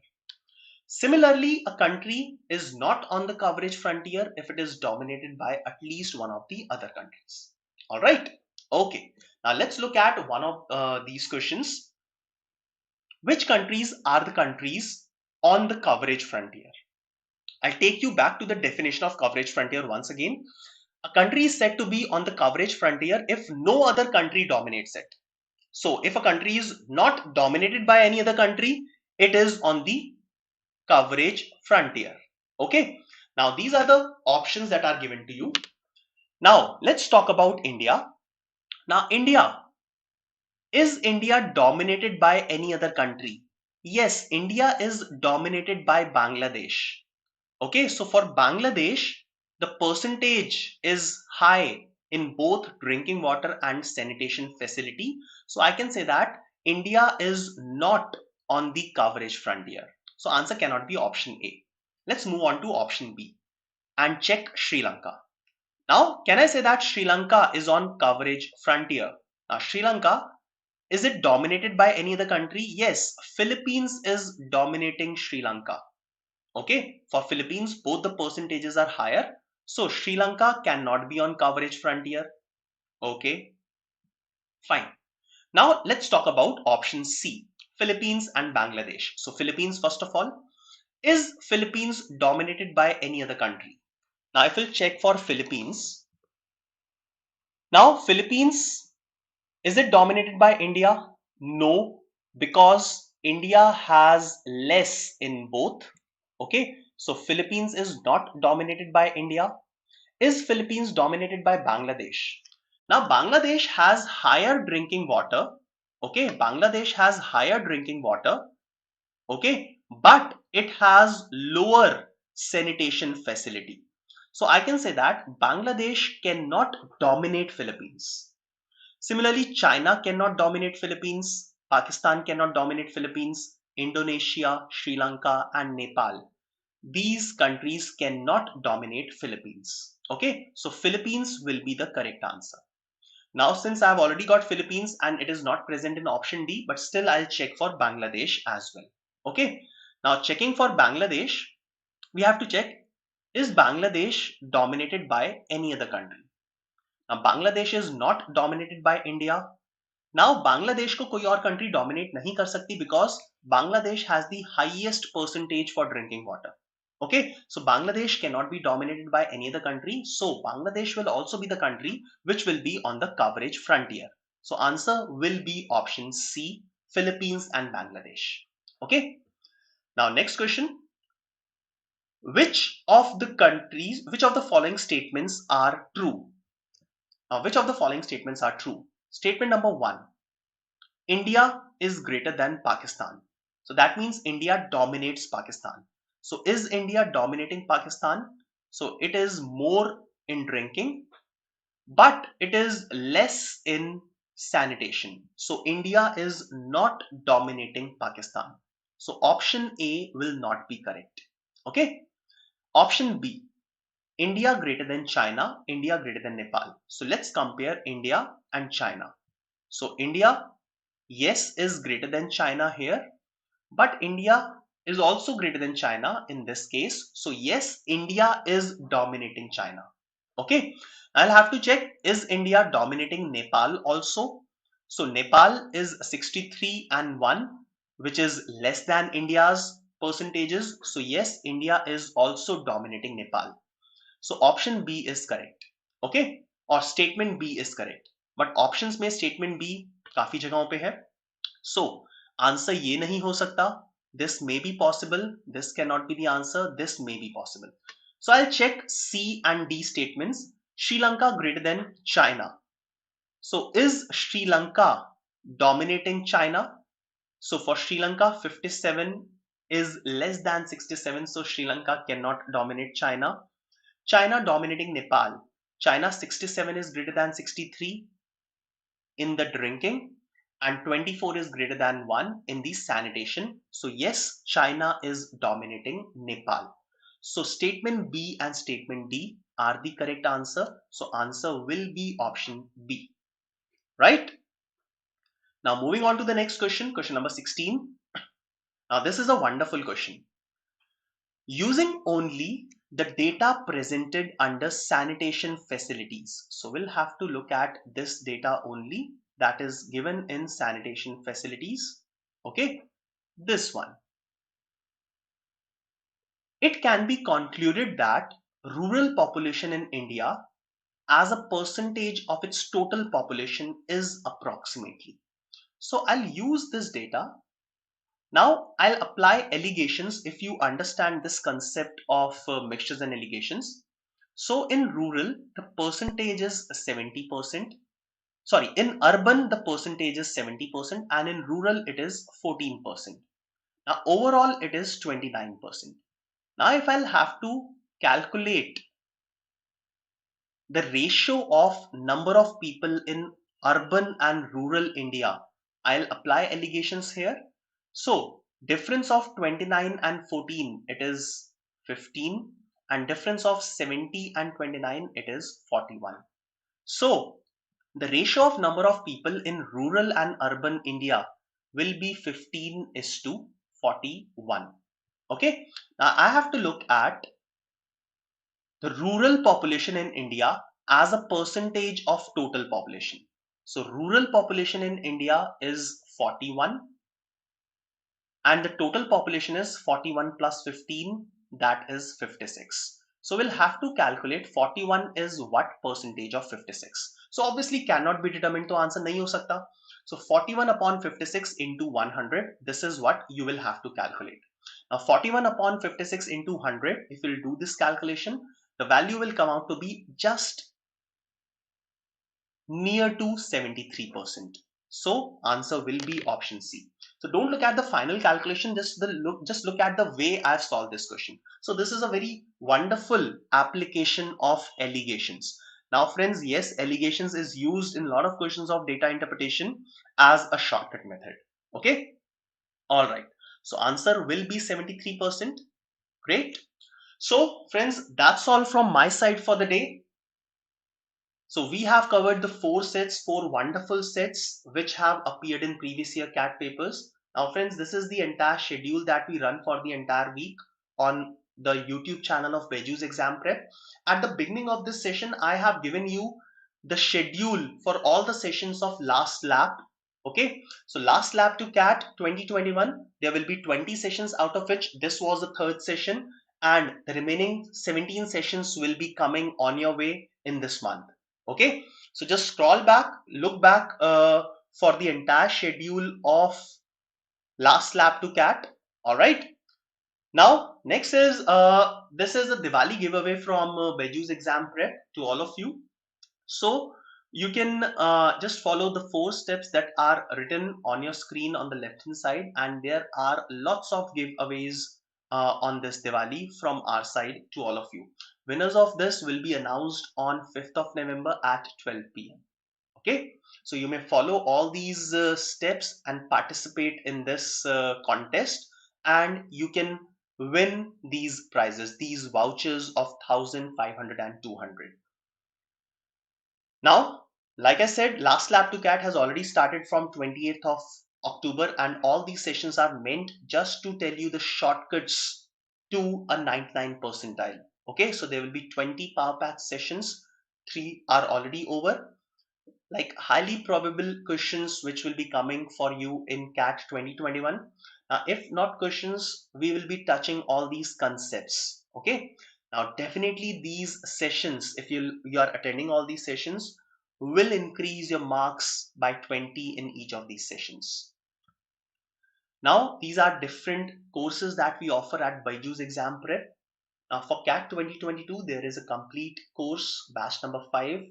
Similarly, a country is not on the coverage frontier if it is dominated by at least one of the other countries. All right. Okay. Now let's look at one of these questions. Which countries are the countries on the coverage frontier? I'll take you back to the definition of coverage frontier once again. A country is said to be on the coverage frontier if no other country dominates it. So if a country is not dominated by any other country, it is on the coverage frontier. Okay. Now these are the options that are given to you. Now let's talk about India. Now is India dominated by any other country? Yes, India is dominated by Bangladesh. Okay, so for Bangladesh, the percentage is high in both drinking water and sanitation facility. So I can say that India is not on the coverage frontier. So answer cannot be option A. Let's move on to option B and check Sri Lanka. Now, can I say that Sri Lanka is on coverage frontier? Now, Sri Lanka, is it dominated by any other country? Yes, Philippines is dominating Sri Lanka. Okay, for Philippines, both the percentages are higher. So Sri Lanka cannot be on coverage frontier. Okay, fine. Now let's talk about option C, Philippines and Bangladesh. So Philippines, first of all, is Philippines dominated by any other country? Now if we'll check for Philippines, now Philippines, is it dominated by India? No, because India has less in both. Okay, so Philippines is not dominated by India. Is Philippines dominated by Bangladesh? Now Bangladesh has higher drinking water. Okay, Bangladesh has higher drinking water. Okay, but it has lower sanitation facility. So I can say that Bangladesh cannot dominate Philippines. Similarly, China cannot dominate Philippines, Pakistan cannot dominate Philippines, Indonesia, Sri Lanka, and Nepal. These countries cannot dominate Philippines. Okay, so Philippines will be the correct answer. Now, since I've already got Philippines and it is not present in option D, but still I'll check for Bangladesh as well. Okay, now checking for Bangladesh, we have to check, is Bangladesh dominated by any other country? Now, Bangladesh is not dominated by India. Now, Bangladesh को कोई और country dominate नहीं कर सकती because Bangladesh has the highest percentage for drinking water. Okay, so Bangladesh cannot be dominated by any other country. So Bangladesh will also be the country which will be on the coverage frontier. So answer will be option C, Philippines and Bangladesh. Okay, now next question. Which of the following statements are true? Which of the following statements are true? Statement number 1. India is greater than Pakistan. So that means India dominates Pakistan. So is India dominating Pakistan? So it is more in drinking, but it is less in sanitation. So India is not dominating Pakistan. So option A will not be correct. Okay. Option B, India greater than China, India greater than Nepal. So let's compare India and China. So India, yes, is greater than China here, but India is also greater than China in this case. So yes, India is dominating China. Okay, I'll have to check, is India dominating Nepal also? So Nepal is 63 and 1, which is less than India's percentages. So yes, India is also dominating Nepal. So option B is correct. Okay, or statement B is correct. But options में statement B काफी जगहों पे है. So answer ये नहीं हो सकता. This may be possible. This cannot be the answer. This may be possible. So I'll check C and D statements. Sri Lanka greater than China. So is Sri Lanka dominating China? So for Sri Lanka, 57 is less than 67. So Sri Lanka cannot dominate China. China dominating Nepal. China 67 is greater than 63 in the drinking and 24 is greater than 1 in the sanitation. So yes, China is dominating Nepal. So statement B and statement D are the correct answer. So answer will be option B. Right? Now moving on to the next question, question number 16. Now this is a wonderful question. using only the data presented under sanitation facilities. So we'll have to look at this data only that is given in sanitation facilities. Okay, this one. It can be concluded that rural population in India as a percentage of its total population is approximately. So I'll use this data. Now I'll apply allegations if you understand this concept of mixtures and allegations. So in rural, the percentage is 70%. Sorry, in urban, the percentage is 70% and in rural, it is 14%. Now overall, it is 29%. Now if I'll have to calculate the ratio of number of people in urban and rural India, I'll apply allegations here. So difference of 29 and 14, it is 15, and difference of 70 and 29, it is 41. So the ratio of number of people in rural and urban India will be 15 is to 41. Okay, now I have to look at the rural population in India as a percentage of total population. So rural population in India is 41 and the total population is 41 plus 15, that is 56. So we'll have to calculate 41 is what percentage of 56. So obviously cannot be determined, to answer nahi ho sakta. So 41 upon 56 into 100, this is what you will have to calculate. Now 41 upon 56 into 100, if you'll do this calculation, the value will come out to be just near to 73%. So answer will be option C. So don't look at the final calculation, just look at the way I've solved this question. So this is a very wonderful application of allegations. Now friends, yes, allegations is used in a lot of questions of data interpretation as a shortcut method. Okay, all right. So answer will be 73%. Great. So friends, that's all from my side for the day. So we have covered the four wonderful sets which have appeared in previous year CAT papers. Now friends, this is the entire schedule that we run for the entire week on the YouTube channel of BYJU'S Exam Prep. At the beginning of this session, I have given you the schedule for all the sessions of last lap. Okay, so last lap to CAT 2021, there will be 20 sessions, out of which this was the third session, and the remaining 17 sessions will be coming on your way in this month. Okay, so just scroll back, look back for the entire schedule of last lap to CAT. All right, now next is this is a Diwali giveaway from BYJU'S Exam Prep to all of you. So you can just follow the 4 steps that are written on your screen on the left hand side, and there are lots of giveaways on this Diwali from our side to all of you. Winners of this will be announced on 5th of November at 12 p.m. Okay, so you may follow all these steps and participate in this contest, and you can win these prizes, these vouchers of 1,500 and 200. Now, like I said, last lap to CAT has already started from 28th of October, and all these sessions are meant just to tell you the shortcuts to a 99 percentile. Okay, so there will be 20 power pack sessions, 3 are already over, like highly probable questions which will be coming for you in CAT 2021. If not questions, we will be touching all these concepts. Okay, now definitely these sessions, if you are attending all these sessions, will increase your marks by 20 in each of these sessions. Now these are different courses that we offer at BYJU'S Exam Prep. For CAT 2022, there is a complete course, batch number 5,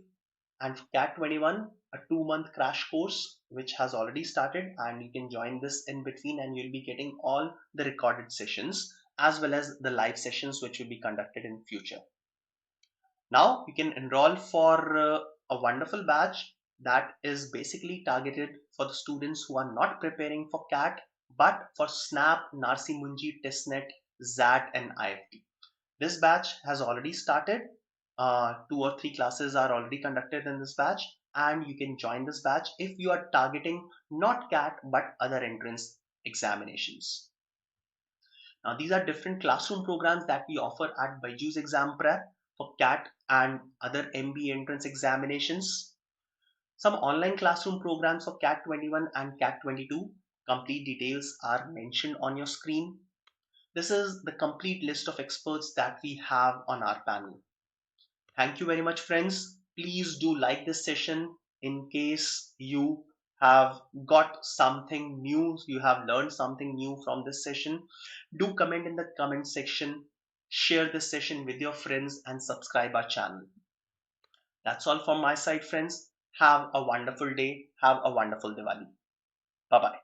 and for CAT 21, a 2-month crash course which has already started, and you can join this in between and you'll be getting all the recorded sessions as well as the live sessions which will be conducted in future. Now you can enroll for a wonderful batch that is basically targeted for the students who are not preparing for CAT but for SNAP, Narsi Munji, Testnet, ZAT and IFT. This batch has already started. 2 or 3 classes are already conducted in this batch, and you can join this batch if you are targeting not CAT but other entrance examinations. Now, these are different classroom programs that we offer at BYJU'S Exam Prep for CAT and other MBA entrance examinations. Some online classroom programs for CAT 21 and CAT 22. Complete details are mentioned on your screen. This is the complete list of experts that we have on our panel. Thank you very much, friends. Please do like this session in case you have got something new, you have learned something new from this session. Do comment in the comment section, share this session with your friends, and subscribe our channel. That's all from my side, friends. Have a wonderful day. Have a wonderful Diwali. Bye bye.